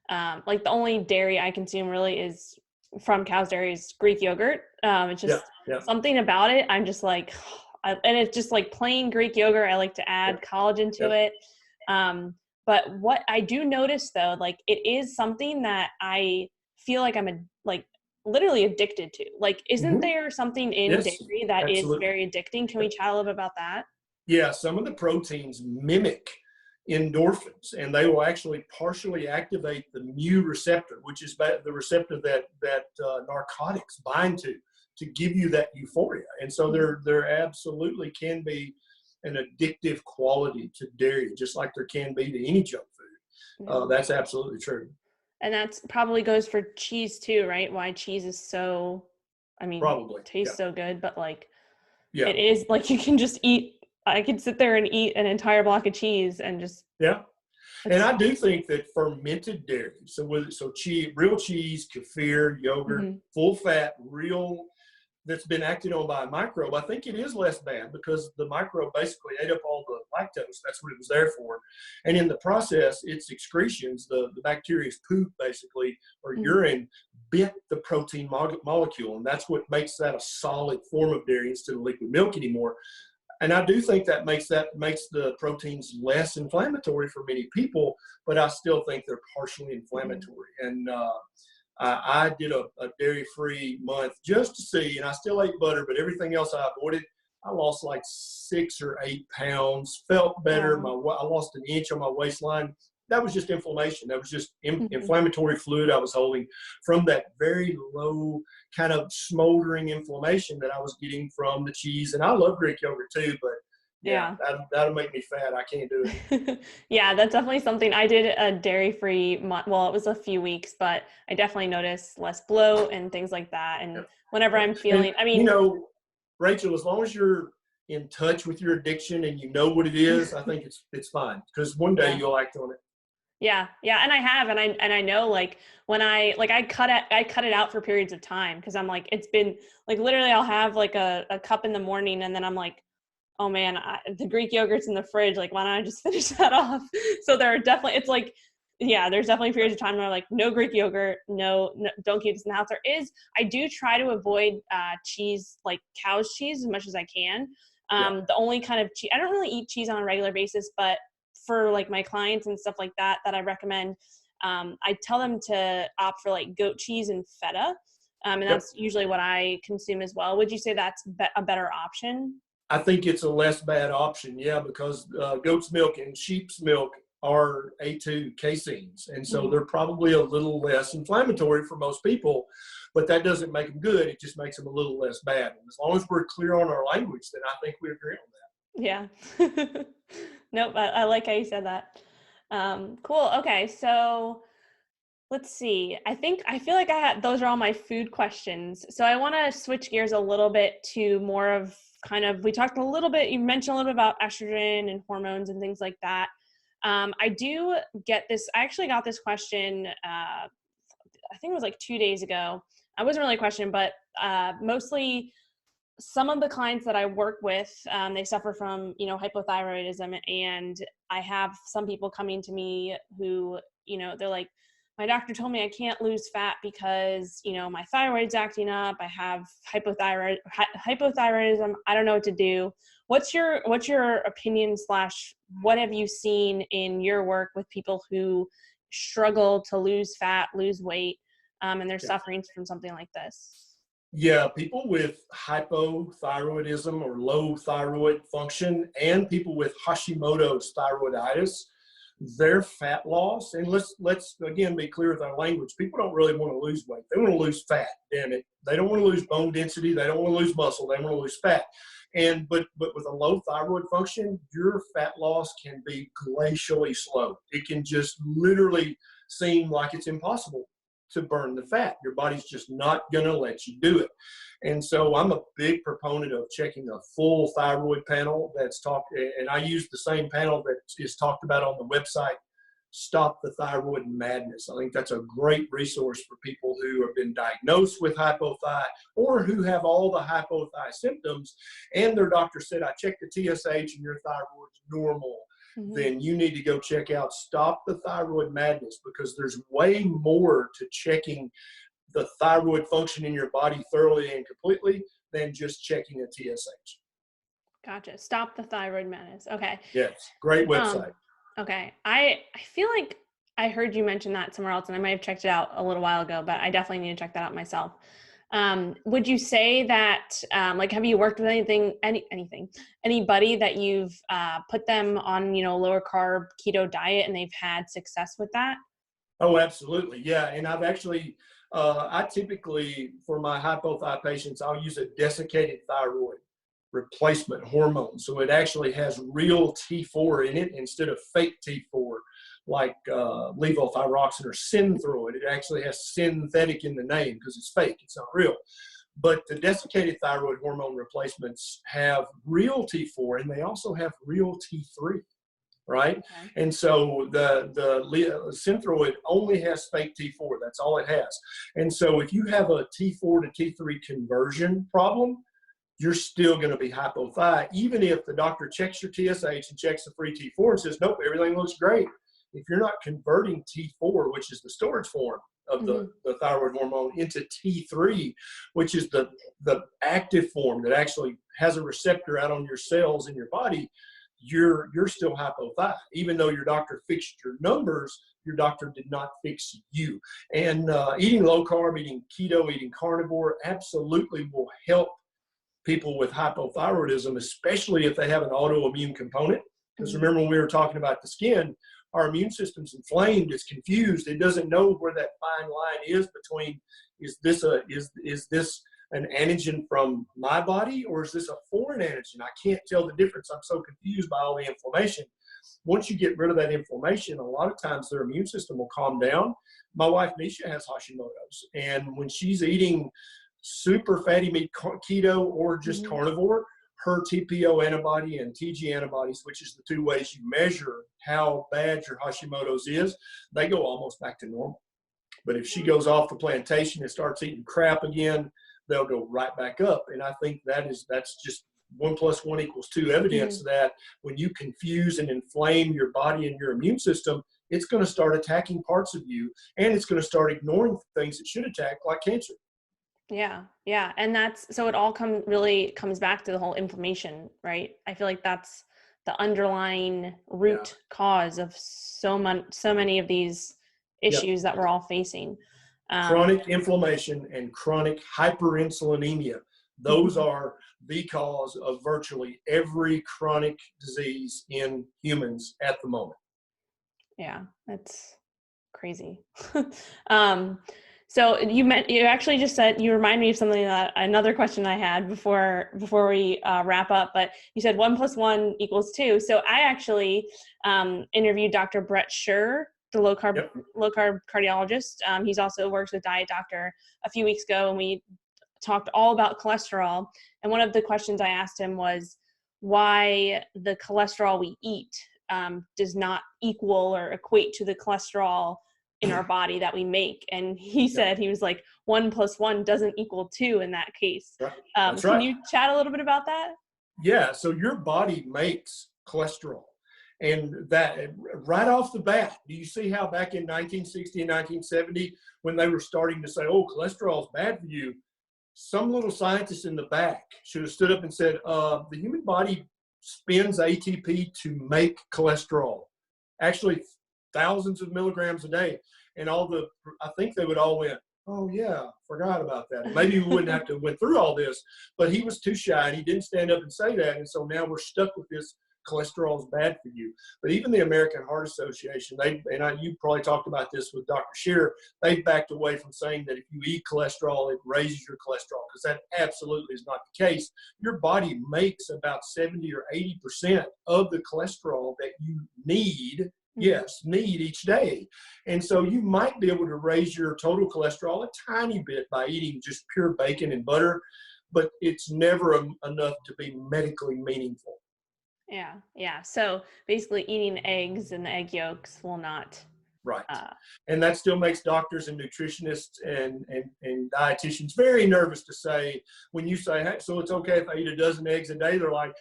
the only dairy I consume really is from cow's dairy is Greek yogurt. It's just something about it. I'm just like, and it's just like plain Greek yogurt. I like to add collagen to it. But what I do notice though, like it is something that I feel like I'm literally addicted to. Like, isn't there something in dairy that is very addicting? Can we chat a little bit about that? Yeah, some of the proteins mimic endorphins, and they will actually partially activate the mu receptor, which is the receptor that narcotics bind to. to give you that euphoria. And so there absolutely can be an addictive quality to dairy, just like there can be to any junk food. That's absolutely true. And that's probably goes for cheese too, right? Why cheese is so, I mean, probably tastes so good, but like, yeah, it is like you can just eat. I could sit there and eat an entire block of cheese and just And I do think that fermented dairy, cheese, real cheese, kefir, yogurt, full fat, real, that's been acted on by a microbe, I think it is less bad because the microbe basically ate up all the lactose. That's what it was there for. And in the process, its excretions, the bacteria's poop basically, or urine, bit the protein molecule. And that's what makes that a solid form of dairy instead of liquid milk anymore. And I do think that makes the proteins less inflammatory for many people, but I still think they're partially inflammatory. And I did a dairy-free month just to see, and I still ate butter, but everything else I avoided. I lost like 6 or 8 pounds, felt better. I lost an inch on my waistline. That was just inflammation. That was just inflammatory fluid I was holding from that very low kind of smoldering inflammation that I was getting from the cheese. And I love Greek yogurt too, but that'll make me fat. I can't do it. Yeah, that's definitely something. I did a dairy-free month. Well, it was a few weeks, but I definitely noticed less bloat and things like that. And whenever I'm feeling, Rachel, as long as you're in touch with your addiction and you know what it is, I think it's fine, because one day you'll act on it. Yeah. And I have, and I know, like, when I cut it out for periods of time, because I'm like, it's been like, literally I'll have like a cup in the morning, and then I'm like, oh man, the Greek yogurt's in the fridge. Like, why don't I just finish that off? So there are definitely, it's like, there's definitely periods of time where I'm like, no Greek yogurt, no, don't keep this in the house. I do try to avoid cheese, like cow's cheese, as much as I can. The only kind of cheese, I don't really eat cheese on a regular basis, but for like my clients and stuff like that I recommend, I tell them to opt for like goat cheese and feta. And that's usually what I consume as well. Would you say that's a better option? I think it's a less bad option, because goat's milk and sheep's milk are A2 caseins. And so they're probably a little less inflammatory for most people, but that doesn't make them good. It just makes them a little less bad. And as long as we're clear on our language, then I think we agree on that. Yeah. Nope. I like how you said that. Cool. Okay. So let's see. I feel like those are all my food questions. So I want to switch gears a little bit to more of we talked a little bit, you mentioned a little bit about estrogen and hormones and things like that. I do get this, I actually got this question, I think it was like 2 days ago. I wasn't really a question, but mostly some of the clients that I work with, they suffer from, hypothyroidism. And I have some people coming to me who, they're like, my doctor told me I can't lose fat because, my thyroid's acting up. I have hypothyroidism. I don't know what to do. What's your opinion / what have you seen in your work with people who struggle to lose fat, lose weight, and they're suffering from something like this? Yeah, people with hypothyroidism or low thyroid function and people with Hashimoto's thyroiditis, their fat loss, and let's again be clear with our language. People don't really want to lose weight. They want to lose fat, damn it. They don't want to lose bone density. They don't want to lose muscle. They want to lose fat. But with a low thyroid function, your fat loss can be glacially slow. It can just literally seem like it's impossible to burn the fat. Your body's just not going to let you do it. And so I'm a big proponent of checking a full thyroid panel that's and I use the same panel that is talked about on the website, Stop the Thyroid Madness. I think that's a great resource for people who have been diagnosed with hypothyroid or who have all the hypothyroid symptoms and their doctor said, I checked the TSH and your thyroid's normal. Then you need to go check out Stop the Thyroid Madness, because there's way more to checking the thyroid function in your body thoroughly and completely than just checking a TSH. Gotcha. Stop the Thyroid Madness. Okay. Yes. Great website. Okay. I feel like I heard you mention that somewhere else, and I might have checked it out a little while ago, but I definitely need to check that out myself. Would you say that, have you worked with anybody that you've put them on, lower carb keto diet and they've had success with that? Oh, absolutely. Yeah. And I typically, for my hypothyroid patients, I'll use a desiccated thyroid replacement hormone. So it actually has real T4 in it instead of fake T4 like levothyroxine or Synthroid. It actually has synthetic in the name because it's fake. It's not real. But the desiccated thyroid hormone replacements have real T4 and they also have real T3. Right. Okay. And so the Synthroid only has fake T4. That's all it has. And so if you have a T4 to T3 conversion problem, you're still going to be hypothyroid, even if the doctor checks your TSH and checks the free T4 and says, nope, everything looks great. If you're not converting T4, which is the storage form of the thyroid hormone, into T3, which is the active form that actually has a receptor out on your cells in your body, you're still hypothyroid. Even though your doctor fixed your numbers, your doctor did not fix you. And eating low carb, eating keto, eating carnivore absolutely will help people with hypothyroidism, especially if they have an autoimmune component. Because remember when we were talking about the skin, our immune system's inflamed, it's confused, it doesn't know where that fine line is between, is this an antigen from my body or is this a foreign antigen? I can't tell the difference. I'm so confused by all the inflammation. Once you get rid of that inflammation, a lot of times their immune system will calm down. My wife Nisha has Hashimoto's, and when she's eating super fatty meat keto or just carnivore, her TPO antibody and TG antibodies, which is the two ways you measure how bad your Hashimoto's is, they go almost back to normal. But if she goes off the plantation and starts eating crap again, they'll go right back up. And I think that's just 1 + 1 = 2 evidence that when you confuse and inflame your body and your immune system, it's going to start attacking parts of you, and it's going to start ignoring things it should attack, like cancer. Yeah. Yeah. And so it all really comes back to the whole inflammation, right? I feel like that's the underlying root cause of so many of these issues that we're all facing. Chronic inflammation and chronic hyperinsulinemia. Those are the cause of virtually every chronic disease in humans at the moment. Yeah, that's crazy. So you actually just said, you remind me of something another question I had before we wrap up, but you said 1 + 1 = 2. So I actually interviewed Dr. Brett Scher, the low carb cardiologist. He's also works with Diet Doctor a few weeks ago, and we talked all about cholesterol. And one of the questions I asked him was why the cholesterol we eat does not equal or equate to the cholesterol in our body that we make. And he said, he was like, 1 + 1 doesn't equal 2 in that case. Right. Can you chat a little bit about that? Yeah. So your body makes cholesterol. And that right off the bat, do you see how back in 1960 and 1970, when they were starting to say, oh, cholesterol is bad for you, some little scientist in the back should have stood up and said, the human body spends ATP to make cholesterol. Actually, thousands of milligrams a day. And I think they would all went, oh yeah, forgot about that. Maybe we wouldn't have to went through all this, but he was too shy and he didn't stand up and say that. And so now we're stuck with this cholesterol is bad for you. But even the American Heart Association, you probably talked about this with Dr. Scheer, they've backed away from saying that if you eat cholesterol, it raises your cholesterol, because that absolutely is not the case. Your body makes about 70 or 80% of the cholesterol that you need each day. And so you might be able to raise your total cholesterol a tiny bit by eating just pure bacon and butter, but it's never enough to be medically meaningful. Yeah. So basically eating eggs and the egg yolks will not. Right. And that still makes doctors and nutritionists and dietitians very nervous to say, when you say, hey, so it's okay if I eat a dozen eggs a day, they're like,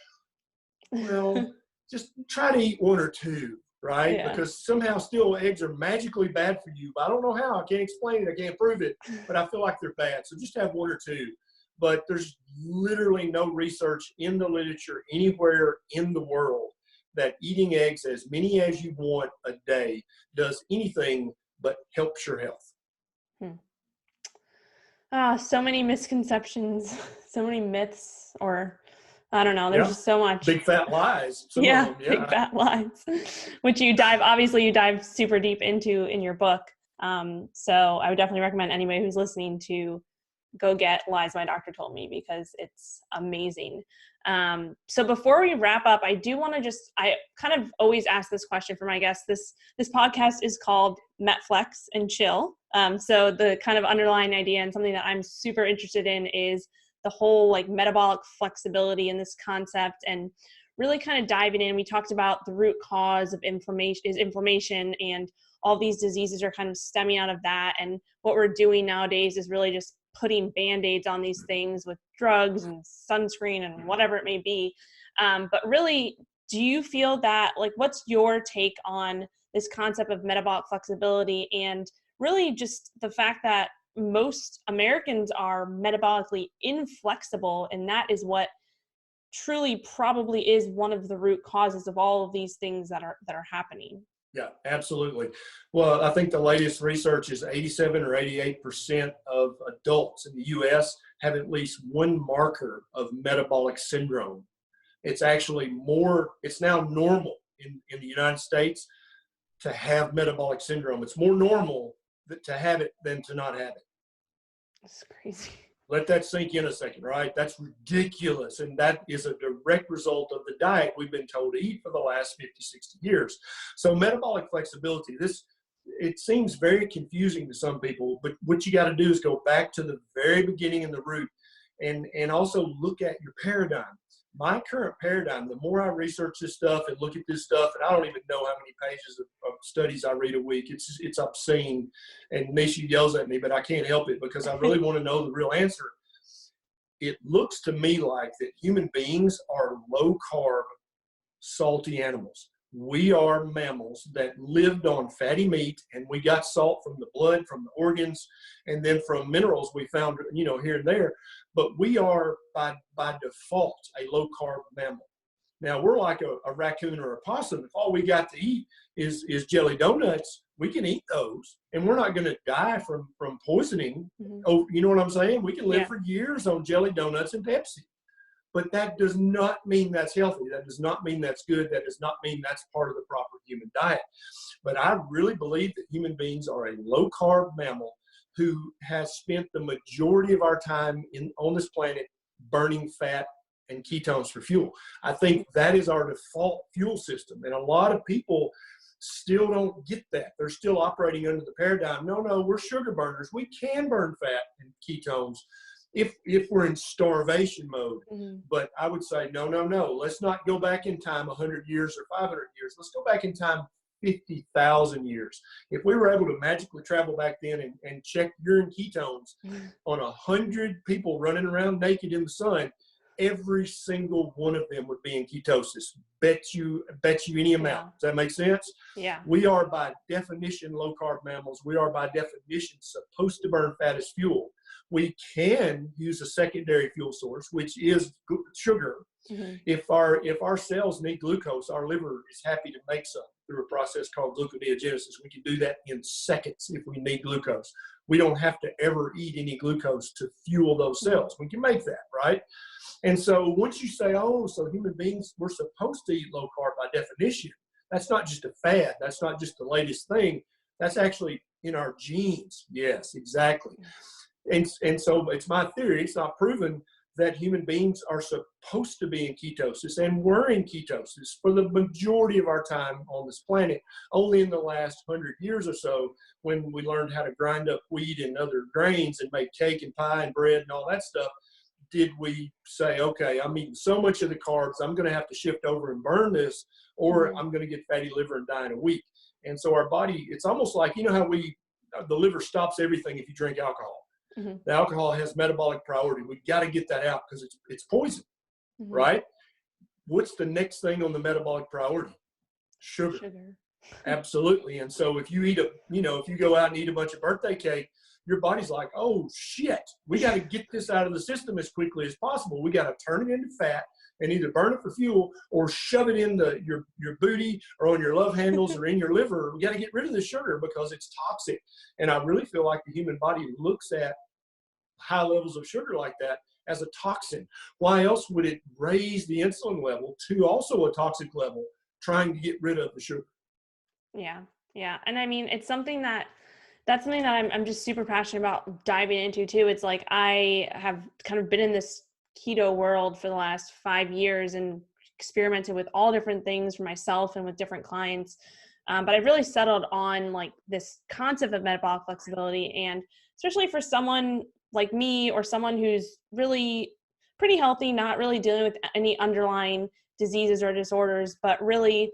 well, just try to eat 1 or 2. Right? Yeah. Because somehow still eggs are magically bad for you. But I don't know how. I can't explain it. I can't prove it. But I feel like they're bad. So just have 1 or 2. But there's literally no research in the literature anywhere in the world that eating eggs as many as you want a day does anything but helps your health. So many misconceptions, so many myths, or I don't know. There's just so much. Big fat lies. Big fat lies, which you dive super deep into in your book. So I would definitely recommend anybody who's listening to go get Lies My Doctor Told Me, because it's amazing. So before we wrap up, I do want to I kind of always ask this question for my guests. This podcast is called Metflex and Chill. So the kind of underlying idea and something that I'm super interested in is the whole like metabolic flexibility in this concept, and really kind of diving in. We talked about the root cause of inflammation, and all these diseases are kind of stemming out of that. And what we're doing nowadays is really just putting band-aids on these things with drugs and sunscreen and whatever it may be. But really, do you feel that, like, what's your take on this concept of metabolic flexibility, and really just the fact that most Americans are metabolically inflexible, and that is what truly probably is one of the root causes of all of these things that are happening? Yeah, absolutely. Well, I think the latest research is 87 or 88% of adults in the U.S. have at least one marker of metabolic syndrome. It's actually it's now normal in the United States to have metabolic syndrome. It's more normal to have it than to not have it. That's crazy. Let that sink in a second, right? That's ridiculous. And that is a direct result of the diet we've been told to eat for the last 50, 60 years. So metabolic flexibility, it seems very confusing to some people, but what you got to do is go back to the very beginning and the root, and also look at your paradigm. My current paradigm, the more I research this stuff and look at this stuff, and I don't even know how many pages of studies I read a week. It's obscene, and Nisha yells at me, but I can't help it because I really want to know the real answer. It looks to me like that human beings are low-carb, salty animals. We are mammals that lived on fatty meat, and we got salt from the blood, from the organs, and then from minerals we found, here and there. But we are by default a low-carb mammal. Now we're like a raccoon or a possum. If all we got to eat is jelly donuts, we can eat those, and we're not going to die from poisoning. Mm-hmm. Oh, you know what I'm saying? We can live for years on jelly donuts and Pepsi. But that does not mean that's healthy. That does not mean that's good. That does not mean that's part of the proper human diet. But I really believe that human beings are a low-carb mammal who has spent the majority of our time on this planet burning fat and ketones for fuel. I think that is our default fuel system. And a lot of people still don't get that. They're still operating under the paradigm, no, we're sugar burners. We can burn fat and ketones if we're in starvation mode. Mm-hmm. But I would say, no. Let's not go back in time 100 years or 500 years. Let's go back in time 50,000 years. If we were able to magically travel back then and check urine ketones on 100 people running around naked in the sun, every single one of them would be in ketosis. Bet you any amount. Does that make sense? Yeah. We are by definition low-carb mammals. We are by definition supposed to burn fat as fuel. We can use a secondary fuel source, which is sugar. Mm-hmm. If our cells need glucose, our liver is happy to make some through a process called gluconeogenesis. We can do that in seconds if we need glucose. We don't have to ever eat any glucose to fuel those cells. We can make that, right? And so once you say, so human beings, we're supposed to eat low carb by definition, that's not just a fad. That's not just the latest thing. That's actually in our genes. Yes, exactly. And so it's my theory, it's not proven, that human beings are supposed to be in ketosis, and we're in ketosis for the majority of our time on this planet. Only in the last 100 years or so, when we learned how to grind up wheat and other grains and make cake and pie and bread and all that stuff, did we say, okay, I'm eating so much of the carbs, I'm going to have to shift over and burn this, or I'm going to get fatty liver and die in a week. And so our body, it's almost like, you know how the liver stops everything if you drink alcohol. Mm-hmm. The alcohol has metabolic priority. We've got to get that out because it's poison, right? What's the next thing on the metabolic priority? Sugar. Absolutely. And so if you if you go out and eat a bunch of birthday cake, your body's like, oh shit, we got to get this out of the system as quickly as possible. We got to turn it into fat and either burn it for fuel or shove it in your booty or on your love handles or in your liver. We got to get rid of the sugar because it's toxic. And I really feel like the human body looks at high levels of sugar like that as a toxin. Why else would it raise the insulin level to also a toxic level, trying to get rid of the sugar? Yeah. And I mean, it's something that That's something that I'm just super passionate about diving into too. It's like I have kind of been in this keto world for the last 5 years and experimented with all different things for myself and with different clients. But I've really settled on like this concept of metabolic flexibility, and especially for someone like me or someone who's really pretty healthy, not really dealing with any underlying diseases or disorders, but really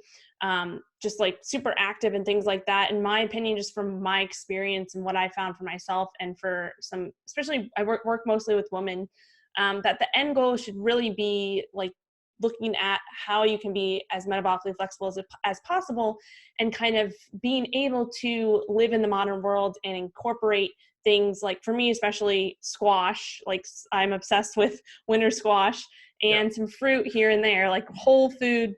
just like super active and things like that. In my opinion, just from my experience and what I found for myself and for some, especially I work mostly with women, that the end goal should really be like looking at how you can be as metabolically flexible as possible, and kind of being able to live in the modern world and incorporate things like, for me especially, squash. Like I'm obsessed with winter squash, and some fruit here and there, like whole food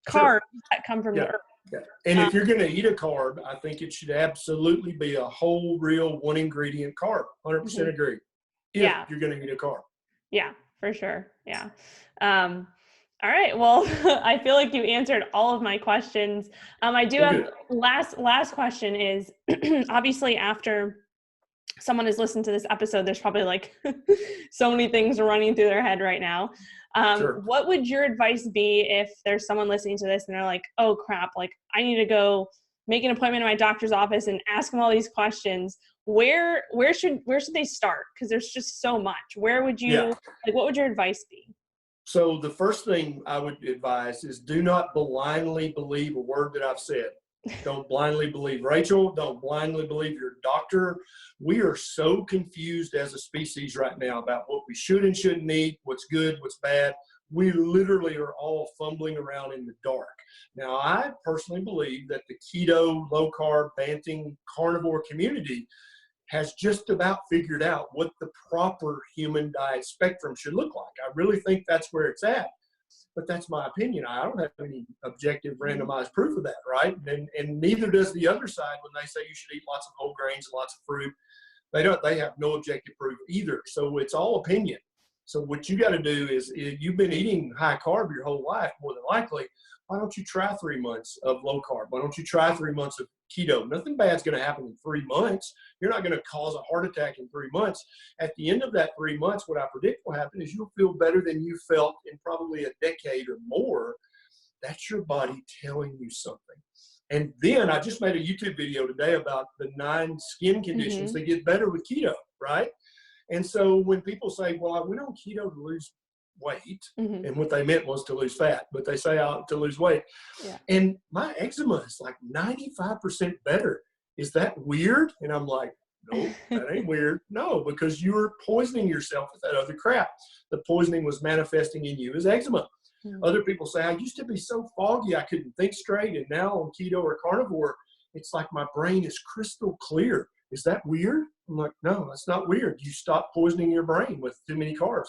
carbs that come from the earth. Yeah. And if you're going to eat a carb, I think it should absolutely be a whole, real, one ingredient carb. 100% agree. If you're going to eat a carb. Yeah, for sure. Yeah. All right. Well, I feel like you answered all of my questions. I do have last question is obviously after someone has listened to this episode, there's probably like so many things running through their head right now. What would your advice be if there's someone listening to this and they're like, oh crap, like I need to go make an appointment in my doctor's office and ask them all these questions? Where should they start? Because there's just so much. Where would you, like, what would your advice be? So the first thing I would advise is do not blindly believe a word that I've said. Don't blindly believe Rachel. Don't blindly believe your doctor. We are so confused as a species right now about what we should and shouldn't eat, what's good, what's bad. We literally are all fumbling around in the dark. Now, I personally believe that the keto, low-carb, banting, carnivore community has just about figured out what the proper human diet spectrum should look like. I really think that's where it's at. But that's my opinion. I don't have any objective randomized proof of that, right? And neither does the other side when they say you should eat lots of whole grains and lots of fruit. They have no objective proof either. So it's all opinion. So what you got to do is, if you've been eating high carb your whole life, more than likely, why don't you try 3 months of low carb? Why don't you try 3 months of keto? Nothing bad's going to happen in 3 months. You're not going to cause a heart attack in 3 months. At the end of that 3 months, what I predict will happen is you'll feel better than you felt in probably a decade or more. That's your body telling you something. And then I just made a YouTube video today about the 9 skin conditions that get better with keto, right? And so when people say, well, I went on keto to lose weight, and what they meant was to lose fat, but they say to lose weight. And my eczema is like 95% better. Is that weird? And I'm like, no, that ain't weird. No, because you're poisoning yourself with that other crap. The poisoning was manifesting in you as eczema. Other people say, I used to be so foggy I couldn't think straight, and now on keto or carnivore, it's like my brain is crystal clear. Is that weird? I'm like, no, that's not weird. You stop poisoning your brain with too many carbs.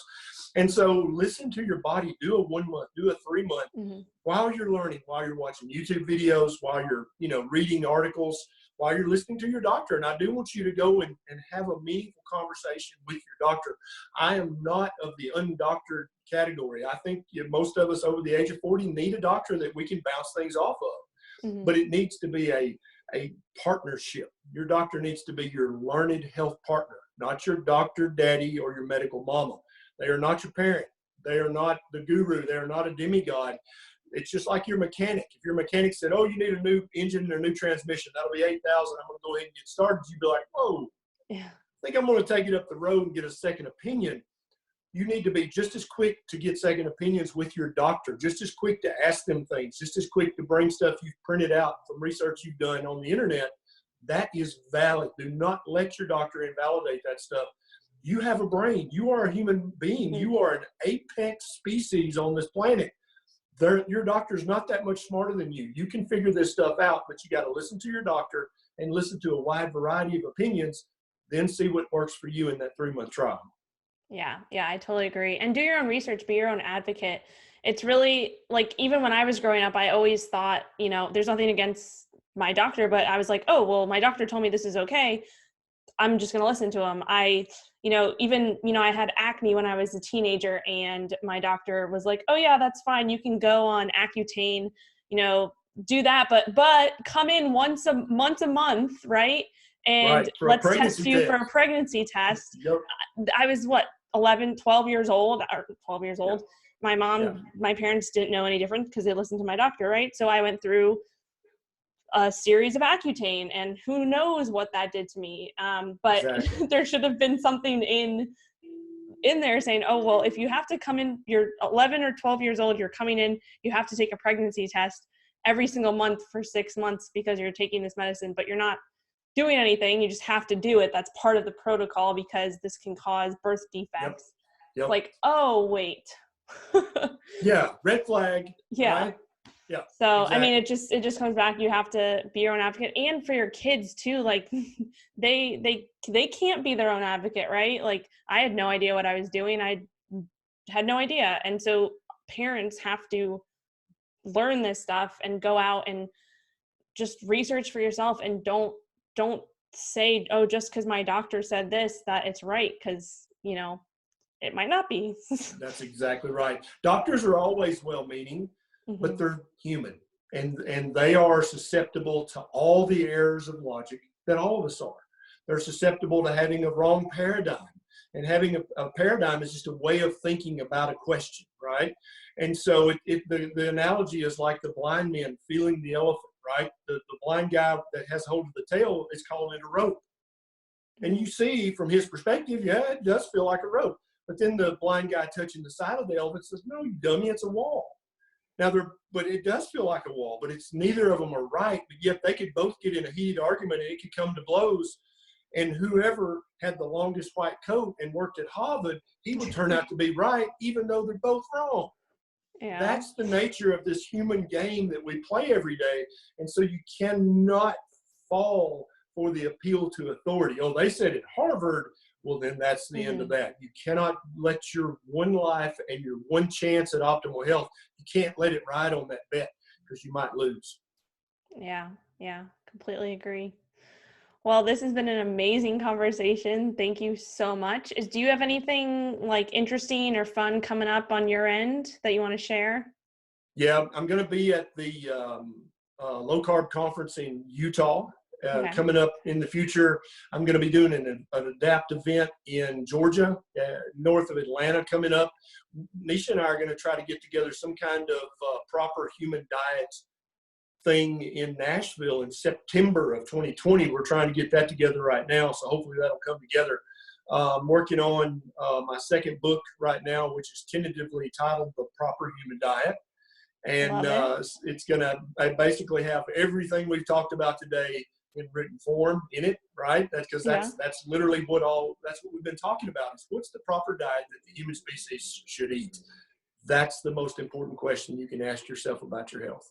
And so listen to your body. Do a 1 month, do a 3 month, while you're learning, while you're watching YouTube videos, while you're, reading articles, while you're listening to your doctor. And I do want you to go and have a meaningful conversation with your doctor. I am not of the undoctored category. I think most of us over the age of 40 need a doctor that we can bounce things off of. But it needs to be a partnership. Your doctor needs to be your learned health partner, not your doctor daddy or your medical mama. They are not your parent. They are not the guru. They are not a demigod. It's just like your mechanic. If your mechanic said, oh, you need a new engine or a new transmission, that'll be $8,000. I'm going to go ahead and get started. You'd be like, whoa, I think I'm going to take it up the road and get a second opinion. You need to be just as quick to get second opinions with your doctor, just as quick to ask them things, just as quick to bring stuff you've printed out from research you've done on the internet. That is valid. Do not let your doctor invalidate that stuff. You have a brain. You are a human being. You are an apex species on this planet. Your doctor's not that much smarter than you. You can figure this stuff out, but you got to listen to your doctor and listen to a wide variety of opinions, then see what works for you in that 3-month trial. Yeah, I totally agree. And do your own research, be your own advocate. It's really like, even when I was growing up, I always thought, there's nothing against my doctor, but I was like, oh, well, my doctor told me this is okay. I'm just going to listen to him. I had acne when I was a teenager, and my doctor was like, oh yeah, that's fine. You can go on Accutane, do that, but come in once a month, right? and let's test you for a pregnancy test. Yep. I was 12 years old. Yeah. My parents didn't know any different because they listened to my doctor, right? So I went through a series of Accutane, and who knows what that did to me. But exactly. There should have been something in there saying, oh, well, if you have to come in, you're 11 or 12 years old, you're coming in, you have to take a pregnancy test every single month for 6 months because you're taking this medicine, but you're not doing anything. You just have to do it. That's part of the protocol because this can cause birth defects. Yep. Like, oh, wait. Yeah. Red flag. Yeah. Right? Yeah. So, exactly. I mean, it just comes back. You have to be your own advocate, and for your kids too. Like they can't be their own advocate, right? Like I had no idea what I was doing. I had no idea. And so parents have to learn this stuff and go out and just research for yourself, and don't say, oh, just because my doctor said this, that it's right, because it might not be. That's exactly right. Doctors are always well-meaning, but they're human, and they are susceptible to all the errors of logic that all of us are. They're susceptible to having a wrong paradigm, and having a paradigm is just a way of thinking about a question, right? And so the analogy is like the blind man feeling the elephant, right? The blind guy that has hold of the tail is calling it a rope. And you see from his perspective, yeah, it does feel like a rope. But then the blind guy touching the side of the elephant says, no, you dummy, it's a wall. Now, but it does feel like a wall, but it's neither of them are right. But yet they could both get in a heated argument, and it could come to blows. And whoever had the longest white coat and worked at Harvard, he would turn out to be right, even though they're both wrong. Yeah. That's the nature of this human game that we play every day. And so you cannot fall for the appeal to authority. Oh, they said at Harvard. Well, then that's the end of that. You cannot let your one life and your one chance at optimal health, you can't let it ride on that bet, because you might lose. Yeah, completely agree. Well, this has been an amazing conversation. Thank you so much. Do you have anything like interesting or fun coming up on your end that you want to share? Yeah, I'm going to be at the low-carb conference in Utah. Coming up in the future. I'm going to be doing an adapt event in Georgia, north of Atlanta coming up. Nisha and I are going to try to get together some kind of proper human diet thing in Nashville in September of 2020. We're trying to get that together right now, so hopefully that'll come together. I'm working on my second book right now, which is tentatively titled The Proper Human Diet. And it's going to basically have everything we've talked about today in written form in it, right? That's because that's literally that's what we've been talking about, is what's the proper diet that the human species should eat? That's the most important question you can ask yourself about your health.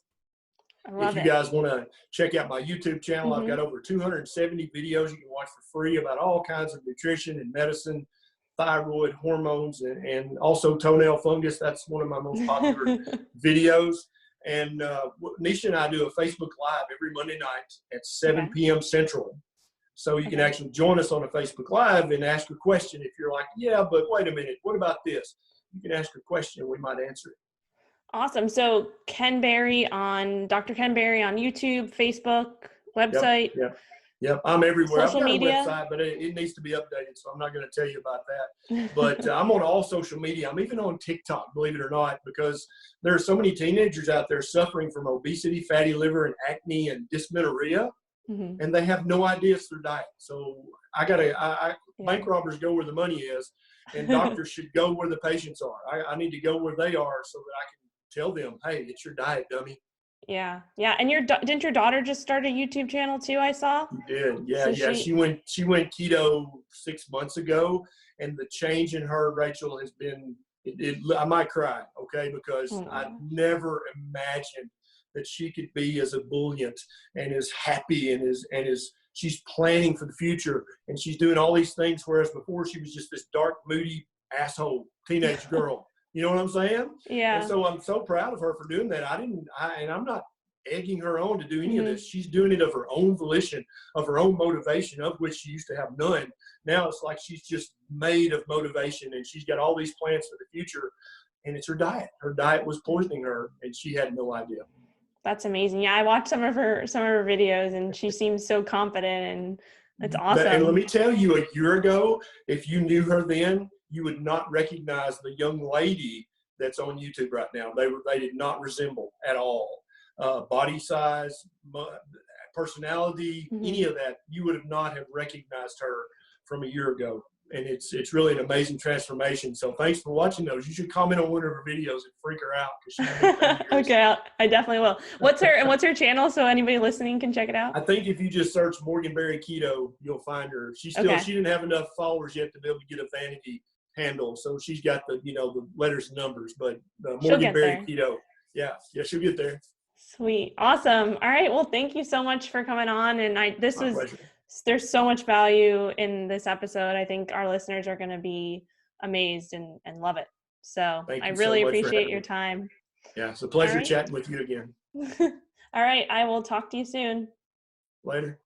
If you guys want to check out my YouTube channel, I've got over 270 videos you can watch for free about all kinds of nutrition and medicine, thyroid, hormones, and also toenail fungus. That's one of my most popular videos. And Nisha and I do a Facebook Live every Monday night at 7 p.m. Central. So you can actually join us on a Facebook Live and ask a question. If you're like, yeah, but wait a minute, what about this? You can ask a question and we might answer it. Awesome. So Dr. Ken Berry on YouTube, Facebook, website. Yep. I'm everywhere. Social media. I've got a website, but it needs to be updated, so I'm not going to tell you about that. But I'm on all social media. I'm even on TikTok, believe it or not, because there are so many teenagers out there suffering from obesity, fatty liver, and acne and dysmenorrhea, and they have no idea it's their diet. So bank robbers go where the money is, and doctors should go where the patients are. I need to go where they are so that I can tell them, hey, it's your diet, dummy. Yeah. And didn't your daughter just start a YouTube channel too? I saw. She did. Yeah. She went keto 6 months ago, and the change in her, Rachel, has been. I might cry, okay, because I never imagined that she could be as ebullient and as happy and she's planning for the future, and she's doing all these things, whereas before she was just this dark, moody asshole teenage girl. You know what I'm saying? Yeah. And so I'm so proud of her for doing that. And I'm not egging her on to do any of this. She's doing it of her own volition, of her own motivation, of which she used to have none. Now it's like she's just made of motivation, and she's got all these plans for the future, and it's her diet. Her diet was poisoning her, and she had no idea. That's amazing. Yeah, I watched some of her videos, and she seems so confident, and That's awesome. And let me tell you, a year ago, if you knew her then, you would not recognize the young lady that's on YouTube right now. They did not resemble at all. Body size, personality, any of that, you would not have recognized her from a year ago. And it's really an amazing transformation. So thanks for watching those. You should comment on one of her videos and freak her out. Okay, I definitely will. What's her channel so anybody listening can check it out? I think if you just search Morganberry Keto, you'll find her. She didn't have enough followers yet to be able to get a vanity handle. So she's got the letters and numbers, but Morganberry Keto. Yeah, she'll get there. Sweet. Awesome. All right. Well, thank you so much for coming on. And there's so much value in this episode. I think our listeners are going to be amazed and love it. So I really appreciate your time. Yeah. It's a pleasure chatting with you again. All right. I will talk to you soon. Later.